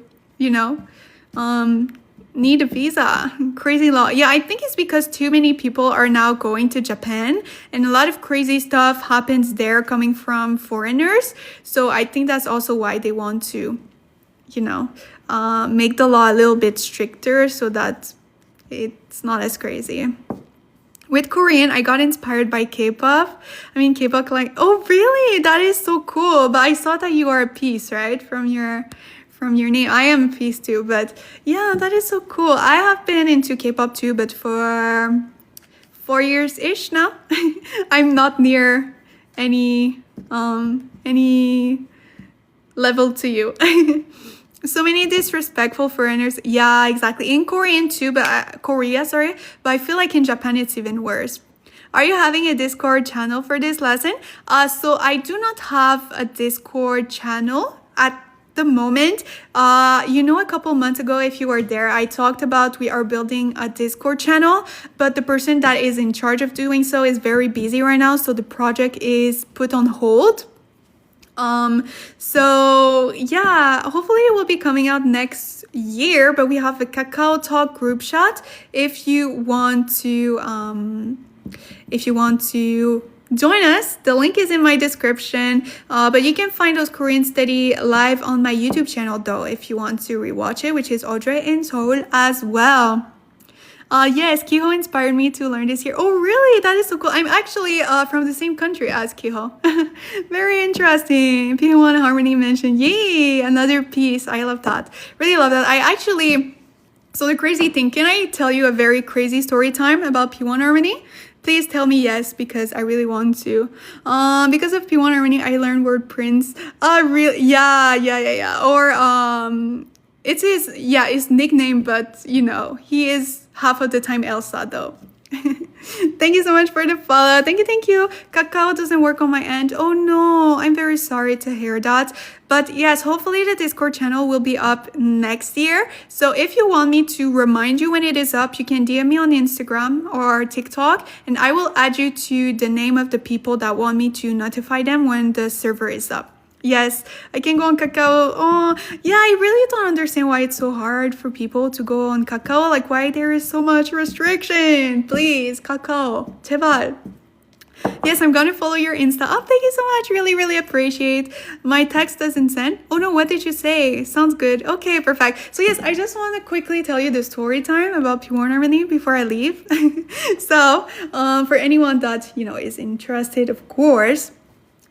need a visa. Crazy law. Yeah, I think it's because too many people are now going to Japan and a lot of crazy stuff happens there coming from foreigners. So I think that's also why they want to, make the law a little bit stricter so that it's not as crazy. With Korean, I got inspired by K-pop. K-pop, like, oh, really? That is so cool. But I saw that you are a piece, right? From your name. I am a piece too, but yeah, that is so cool. I have been into K-pop too, but for 4 years-ish now. I'm not near any level to you. So many disrespectful foreigners. Yeah, exactly. In Korean too, but Korea, sorry. But I feel like in Japan, it's even worse. Are you having a Discord channel for this lesson? So I do not have a Discord channel at the moment. A couple months ago, if you were there, I talked about we are building a Discord channel, but the person that is in charge of doing so is very busy right now, so the project is put on hold. So yeah, hopefully it will be coming out next year, but we have a Kakao Talk group chat if you want to join us. The link is in my description, but you can find those Korean study live on my YouTube channel though if you want to rewatch it, which is Audrey in Seoul as well. Yes, Kiho inspired me to learn this here. Oh, really? That is so cool. I'm actually from the same country as Kiho. Very interesting. P1 Harmony mentioned. Yay! Another piece. I love that. Really love that. So the crazy thing, can I tell you a very crazy story time about P1 Harmony? Please tell me yes, because I really want to. Because of P1 Harmony, I learned word prince. Yeah. Or it's his nickname, but he is half of the time Elsa though. Thank you so much for the follow. Thank you. Kakao doesn't work on my end. Oh no, I'm very sorry to hear that. But yes, hopefully the Discord channel will be up next year. So if you want me to remind you when it is up, you can DM me on Instagram or TikTok, and I will add you to the name of the people that want me to notify them when the server is up. Yes, I can go on Kakao. Oh, yeah, I really don't understand why it's so hard for people to go on Kakao. Like, why there is so much restriction. Please, Kakao, 제발. Yes, I'm gonna follow your Insta. Oh, thank you so much. Really appreciate. My text doesn't send. Oh no, what did you say? Sounds good. Okay, perfect. So yes, I just want to quickly tell you the story time about P1 Harmony before I leave. So, for anyone that, is interested, of course.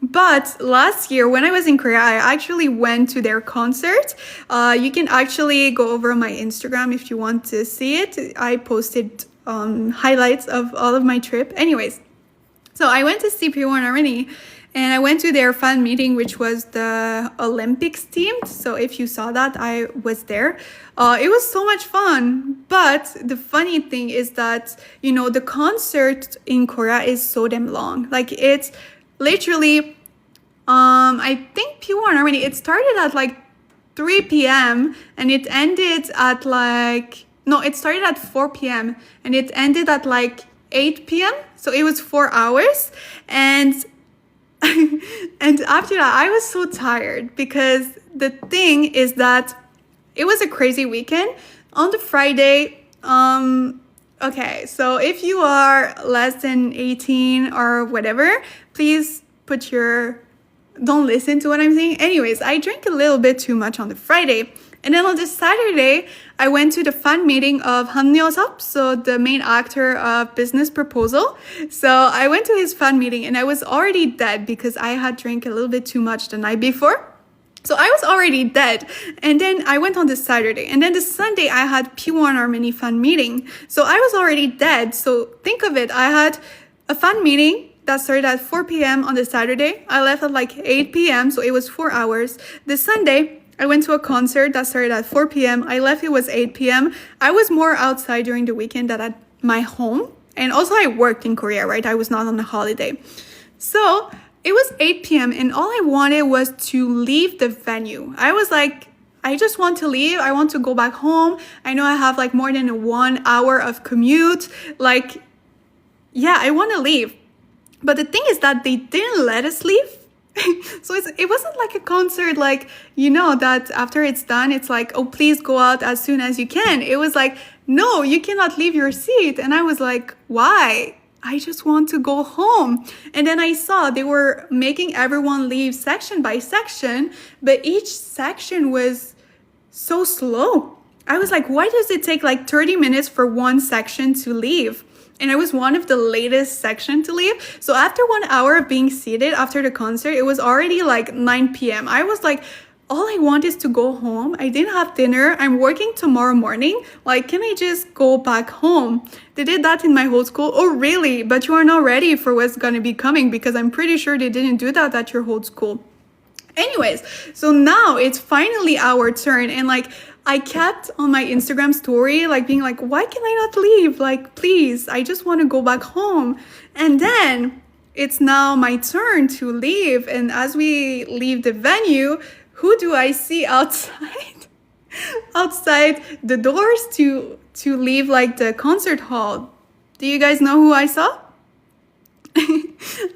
But last year when I was in Korea, I actually went to their concert. You can actually go over my Instagram if you want to see it. I posted highlights of all of my trip. Anyways, so I went to see P1 Harmony, and I went to their fan meeting, which was the Olympics themed. So if you saw that, I was there. It was so much fun. But the funny thing is that, the concert in Korea is so damn long. Like, it's literally, I think P1 Harmony, it started at like 3 p.m. and it ended at it started at 4 p.m. and it ended at like 8 p.m. So it was 4 hours. And and after that, I was so tired, because the thing is that it was a crazy weekend. On the Friday, okay, so if you are less than 18 or whatever, please don't listen to what I'm saying. Anyways, I drank a little bit too much on the Friday. And then on the Saturday, I went to the fan meeting of Han Yeo-sop, so the main actor of Business Proposal. So I went to his fan meeting, and I was already dead because I had drank a little bit too much the night before. So I was already dead. And then I went on the Saturday. And then the Sunday, I had P1 Harmony fan meeting. So I was already dead. So think of it. I had a fan meeting that started at 4 p.m. on the Saturday. I left at like 8 p.m. So it was 4 hours. The Sunday, I went to a concert that started at 4 p.m. I left, it was 8 p.m. I was more outside during the weekend than at my home. And also I worked in Korea, right? I was not on a holiday. So it was 8 p.m. and all I wanted was to leave the venue. I was like, I just want to leave. I want to go back home. I know I have like more than 1 hour of commute. Like, yeah, I want to leave. But the thing is that they didn't let us leave. So it wasn't like a concert, like, that after it's done, it's like, oh, please go out as soon as you can. It was like, no, you cannot leave your seat. And I was like, why? I just want to go home. And then I saw they were making everyone leave section by section, but each section was so slow. I was like, why does it take like 30 minutes for one section to leave? And I was one of the latest section to leave. So after 1 hour of being seated after the concert, it was already like 9 p.m. I was like, all I want is to go home. I didn't have dinner. I'm working tomorrow morning. Like, can I just go back home? They did that in my whole school. Oh, really? But you are not ready for what's going to be coming, because I'm pretty sure they didn't do that at your whole school. Anyways, so now it's finally our turn. And like, I kept on my Instagram story, like being like, why can I not leave? Like, please, I just want to go back home. And then it's now my turn to leave. And as we leave the venue, who do I see outside? Outside the doors to leave like the concert hall. Do you guys know who I saw?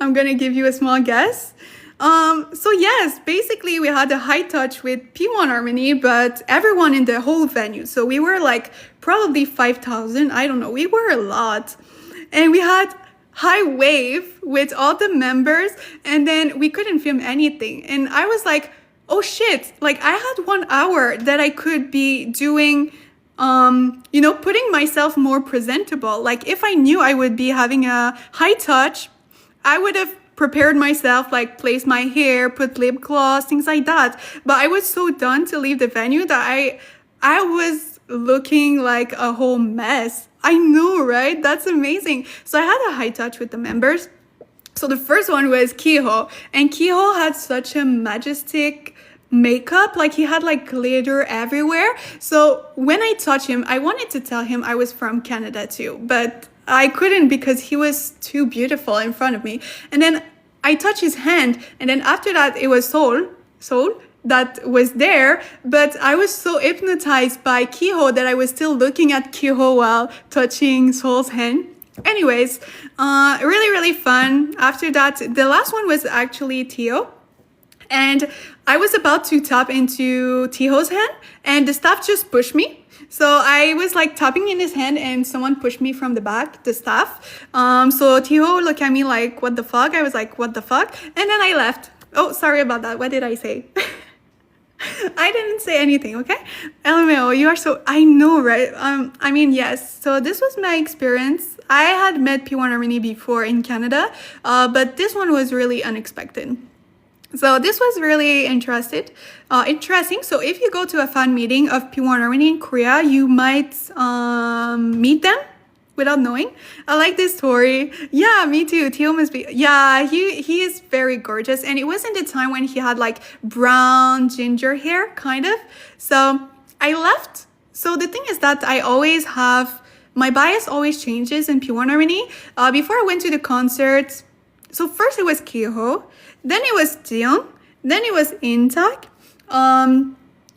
I'm gonna give you a small guess. So yes, basically we had a high touch with P1 Harmony, but everyone in the whole venue. So we were like probably 5,000, I don't know, we were a lot. And we had high wave with all the members, and then we couldn't film anything. And I was like, oh shit, like I had 1 hour that I could be doing putting myself more presentable. Like if I knew I would be having a high touch, I would have prepared myself, like placed my hair, put lip gloss, things like that. But I was so done to leave the venue that I was looking like a whole mess. I know, right? That's amazing. So I had a high touch with the members. So the first one was Kiho, and Kiho had such a majestic makeup, like he had like glitter everywhere. So when I touched him, I wanted to tell him I was from Canada too, but I couldn't because he was too beautiful in front of me. And then I touched his hand, and then after that it was Seoul that was there, but I was so hypnotized by Kiho that I was still looking at Kiho while touching Seoul's hand. Anyways, really, really fun. After that, the last one was actually Tio. And I was about to tap into Tiho's hand, and the staff just pushed me. So I was like tapping in his hand, and someone pushed me from the back, the staff. So Tiho looked at me like, what the fuck? I was like, what the fuck? And then I left. Oh, sorry about that. What did I say? I didn't say anything, okay? LMAO, you are so, I know, right? Yes. So this was my experience. I had met P1 Harmony before in Canada, but this one was really unexpected. So this was really interesting. So if you go to a fan meeting of P1 Harmony in Korea, you might meet them without knowing. I like this story. Yeah, me too. Tio must be, yeah, he is very gorgeous. And it was in the time when he had like brown ginger hair, kind of. So I left. So the thing is that I always have, my bias always changes in P1 Harmony. Before I went to the concert, so first it was Kiho, then it was Jeong, then it was Intak,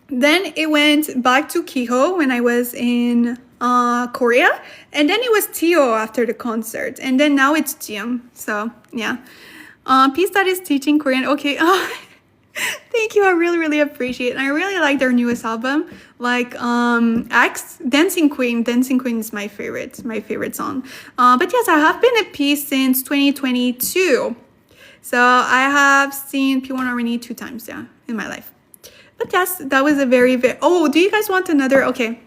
then it went back to Kiho when I was in Korea, and then it was Tio after the concert, and then now it's Jeong. So yeah, Peace that is teaching Korean. Okay, thank you. I really, really appreciate it. And I really like their newest album, like X, Dancing Queen. Dancing Queen is my favorite song. But yes, I have been at Peace since 2022. So I have seen P1 Harmony 2 times, yeah, in my life. But yes, that was a very, oh, do you guys want another? Okay.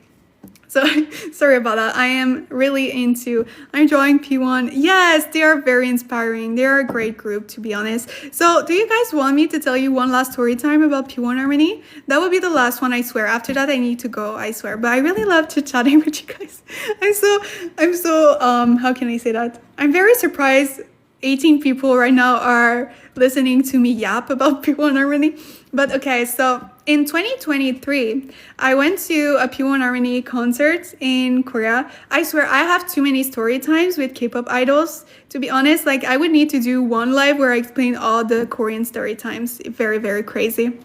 So sorry about that. I am really into, I'm drawing P1. Yes, they are very inspiring. They are a great group, to be honest. So do you guys want me to tell you one last story time about P1 Harmony? That would be the last one, I swear. After that, I need to go, I swear. But I really love chit-chatting with you guys. I'm so, how can I say that? I'm very surprised 18 people right now are listening to me yap about P1 Harmony. But okay, so in 2023, I went to a P1 Harmony concert in Korea. I swear I have too many story times with K-pop idols. To be honest, like I would need to do one live where I explain all the Korean story times. Very, very crazy.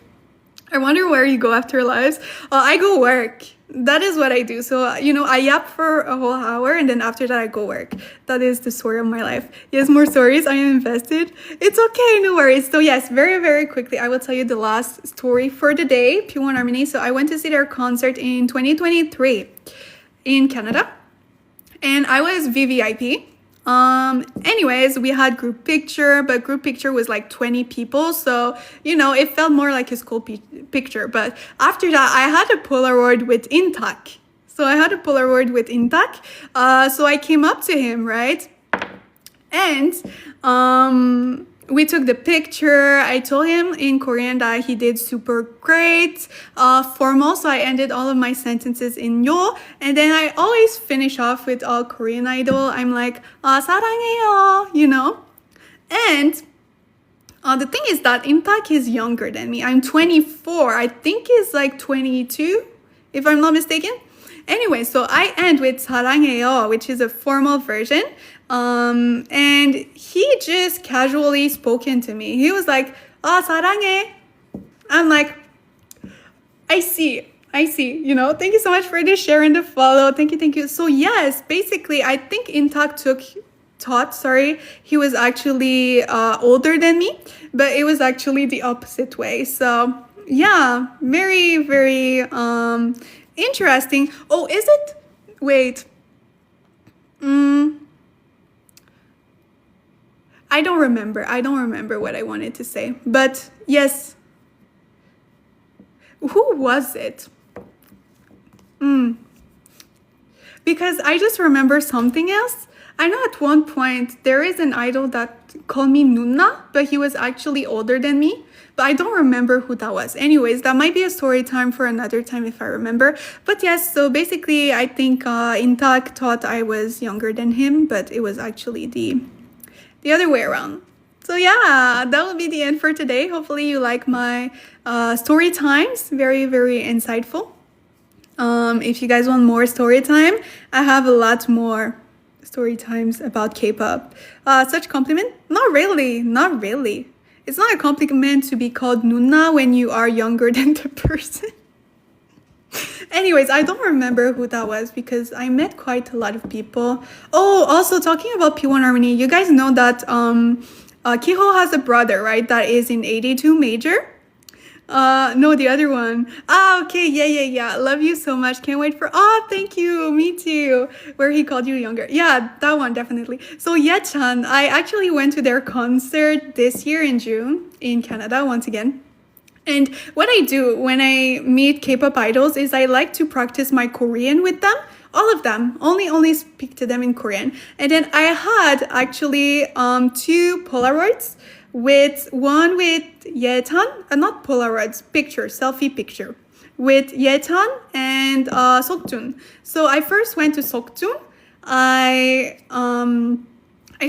I wonder where you go after lives. I go work. That is what I do. So, I yap for a whole hour, and then after that I go work. That is the story of my life. Yes, more stories. I am invested. It's okay, no worries. So yes, very, very quickly, I will tell you the last story for the day, P1 Harmony. So I went to see their concert in 2023 in Canada, and I was VVIP. Anyways, we had group picture, but group picture was like 20 people, so it felt more like a school picture. But after that, I had a Polaroid with Intak. So I came up to him, right? And we took the picture. I told him in Korean that he did super great. Formal, so I ended all of my sentences in yo. And then I always finish off with all Korean idol. I'm like, 사랑해요, And the thing is that Intak is younger than me. I'm 24. I think he's like 22, if I'm not mistaken. Anyway, so I end with 사랑해요, which is a formal version. And he just casually spoken to me. He was like, 사랑해. I'm like, I see. Thank you so much for the share and the follow. Thank you. So yes, basically, I think Intak he was actually older than me, but it was actually the opposite way. So yeah, very, very interesting. Oh, is it? Wait. I don't remember what I wanted to say. But yes. Who was it? because I just remember something else. I know at one point there is an idol that called me Nuna, but he was actually older than me. But I don't remember who that was. Anyways, that might be a story time for another time if I remember. But yes, so basically, I think Intak thought I was younger than him, but it was actually the other way around. So yeah, that will be the end for today. Hopefully you like my story times. Very, very insightful. If you guys want more story time, I have a lot more story times about K-pop. Such compliment? Not really, not really. It's not a compliment to be called Nuna when you are younger than the person. Anyways, I don't remember who that was because I met quite a lot of people. Oh, also talking about P1 Harmony, you guys know that Kiho has a brother, right? That is in 82 major. No, the other one. Okay, yeah. Love you so much. Can't wait for. Oh, thank you. Me too. Where he called you younger. Yeah, that one definitely. So Ye-chan, I actually went to their concert this year in June in Canada once again. And what I do when I meet K-pop idols is I like to practice my Korean with them. All of them. Only speak to them in Korean. And then I had actually 2 Polaroids. One with Ye-chan, not Polaroids, selfie picture, with Ye-chan and Seokjun. So I first went to Seokjun. I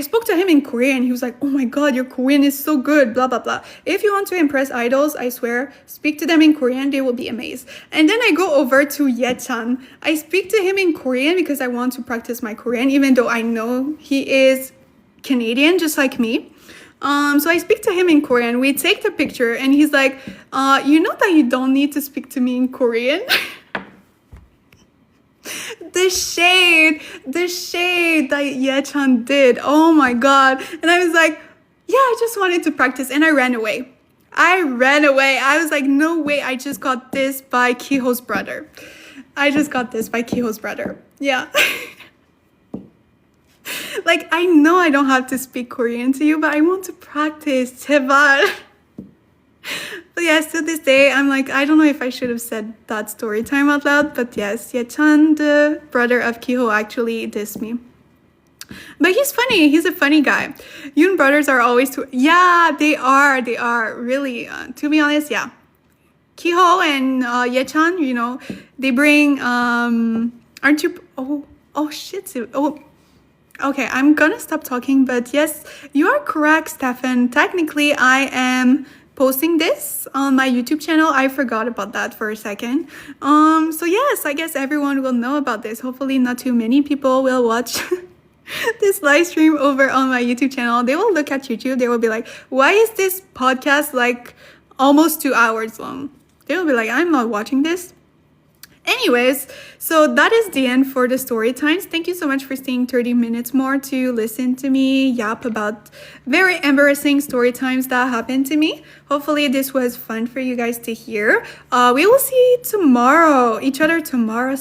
spoke to him in Korean. He was like, oh my god, your Korean is so good, blah, blah, blah. If you want to impress idols, I swear, speak to them in Korean, they will be amazed. And then I go over to Ye-chan. I speak to him in Korean because I want to practice my Korean, even though I know he is Canadian, just like me. So I speak to him in Korean. We take the picture and he's like, you know that you don't need to speak to me in Korean? The shade that Ye-chan did. Oh my god. And I was like, yeah, I just wanted to practice and I ran away. I was like, no way, I just got this by Kiho's brother. Yeah. Like, I know I don't have to speak Korean to you, but I want to practice. 제발. But yes, to this day, I'm like, I don't know if I should have said that story time out loud, but yes, Ye-chan, the brother of Kiho, actually dissed me. But he's funny. He's a funny guy. Yoon brothers are always too... Yeah, they are. Really, to be honest, yeah. Kiho and Ye-chan, you know, they bring... aren't you... Oh, shit. Oh... Okay, I'm gonna stop talking, but yes, you are correct, Stefan. Technically, I am posting this on my YouTube channel. I forgot about that for a second. So yes, I guess everyone will know about this. Hopefully not too many people will watch this live stream over on my YouTube channel. They will look at YouTube. They will be like, why is this podcast like almost 2 hours long? They will be like, I'm not watching this. Anyways, so that is the end for the story times. Thank you so much for staying 30 minutes more to listen to me yap about very embarrassing story times that happened to me. Hopefully this was fun for you guys to hear. We will see each other tomorrow,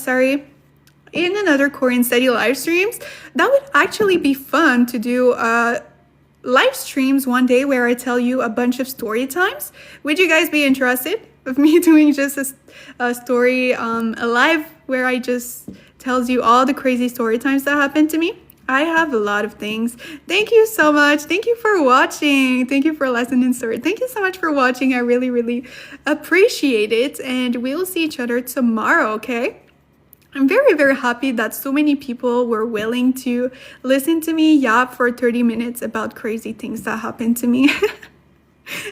in another Korean study live streams. That would actually be fun to do live streams one day where I tell you a bunch of story times. Would you guys be interested of me doing just a story, a live where I just tells you all the crazy story times that happened to me? I have a lot of things. Thank you so much. Thank you for watching. Thank you for lesson in story. Thank you so much for watching. I really, really appreciate it. And we'll see each other tomorrow, okay? I'm very, very happy that so many people were willing to listen to me yap for 30 minutes about crazy things that happened to me.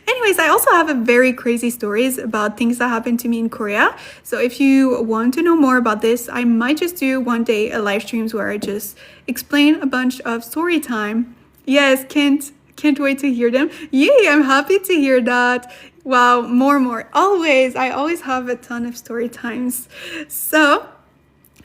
Anyways, I also have a very crazy stories about things that happened to me in Korea. So if you want to know more about this, I might just do one day a live streams where I just explain a bunch of story time. Yes, can't wait to hear them. Yay, I'm happy to hear that. Wow, more. I always have a ton of story times. So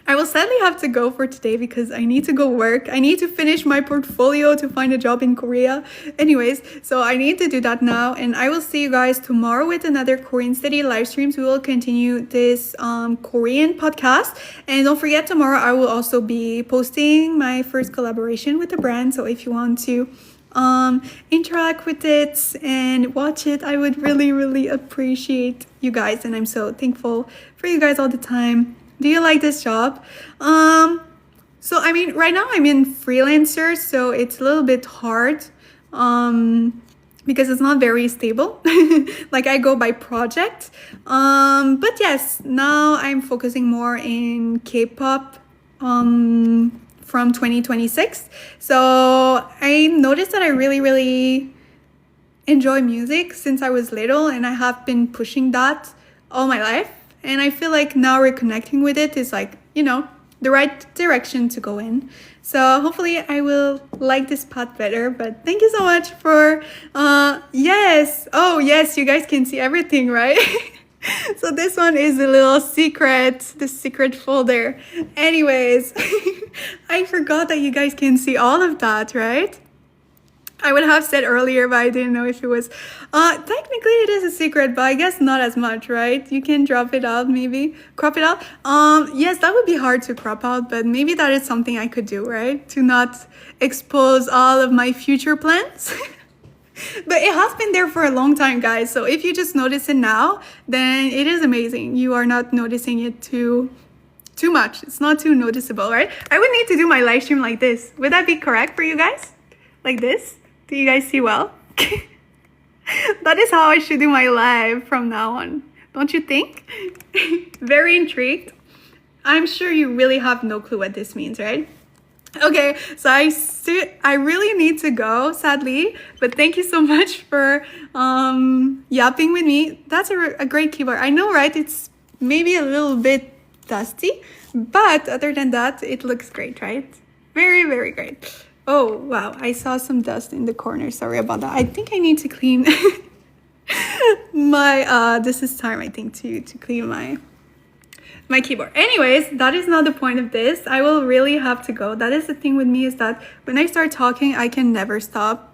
I will sadly have to go for today because I need to go work. I need to finish my portfolio to find a job in Korea. Anyways, so I need to do that now. And I will see you guys tomorrow with another Korean study live streams. We will continue this Korean podcast. And don't forget, tomorrow I will also be posting my first collaboration with the brand. So if you want to interact with it and watch it, I would really, really appreciate you guys. And I'm so thankful for you guys all the time. Do you like this job? So, I mean, right now I'm in freelancer, so it's a little bit hard because it's not very stable. Like I go by project. But yes, now I'm focusing more in K-pop from 2026. So I noticed that I really, really enjoy music since I was little, and I have been pushing that all my life. And I feel like now reconnecting with it is like, the right direction to go in. So hopefully I will like this path better. But thank you so much for yes. Oh yes, you guys can see everything, right? So this one is a little secret, the secret folder. Anyways, I forgot that you guys can see all of that, right? I would have said earlier, but I didn't know if it was. Technically, it is a secret, but I guess not as much, right? You can drop it out, maybe crop it out. Yes, that would be hard to crop out, but maybe that is something I could do, right? To not expose all of my future plans. But it has been there for a long time, guys. So if you just notice it now, then it is amazing. You are not noticing it too much. It's not too noticeable, right? I would need to do my live stream like this. Would that be correct for you guys? Like this? Do you guys see well? That is how I should do my live from now on. Don't you think? Very intrigued. I'm sure you really have no clue what this means, right? Okay, so I really need to go, sadly, but thank you so much for yapping with me. That's a great keyboard. I know, right? It's maybe a little bit dusty, but other than that, it looks great, right? Very, very great. Oh, wow. I saw some dust in the corner. Sorry about that. I think I need to clean my, this is time, I think, to clean my keyboard. Anyways, that is not the point of this. I will really have to go. That is the thing with me, is that when I start talking, I can never stop.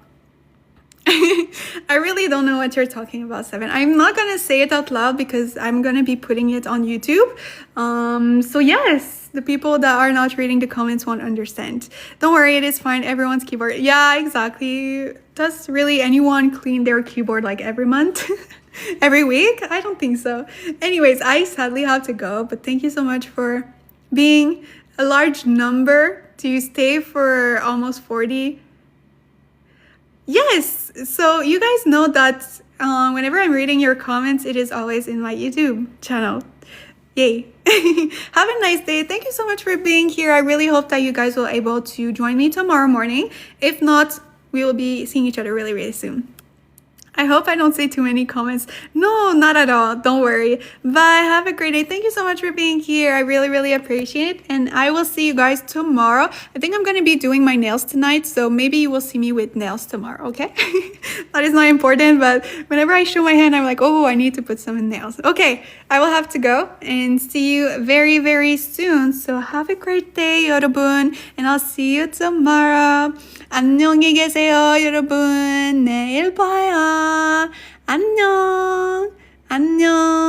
I really don't know what you're talking about, Seven. I'm not gonna say it out loud because I'm gonna be putting it on YouTube. So yes, the people that are not reading the comments won't understand. Don't worry, it is fine. Everyone's keyboard. Yeah, exactly. Does really anyone clean their keyboard like every month? Every week? I don't think so. Anyways, I sadly have to go, but thank you so much for being a large number to stay for almost 40. Yes, so you guys know that whenever I'm reading your comments, it is always in my YouTube channel. Yay. Have a nice day. Thank you so much for being here. I really hope that you guys will be able to join me tomorrow morning. If not, we will be seeing each other really, really soon. I hope I don't say too many comments. No, not at all. Don't worry. Bye. Have a great day. Thank you so much for being here. I really, really appreciate it. And I will see you guys tomorrow. I think I'm going to be doing my nails tonight. So maybe you will see me with nails tomorrow. Okay? That is not important. But whenever I show my hand, I'm like, oh, I need to put some nails. Okay. I will have to go and see you very, very soon. So have a great day, 여러분. And I'll see you tomorrow. 안녕히 계세요, 여러분. 내일 봐요. 안녕. 안녕.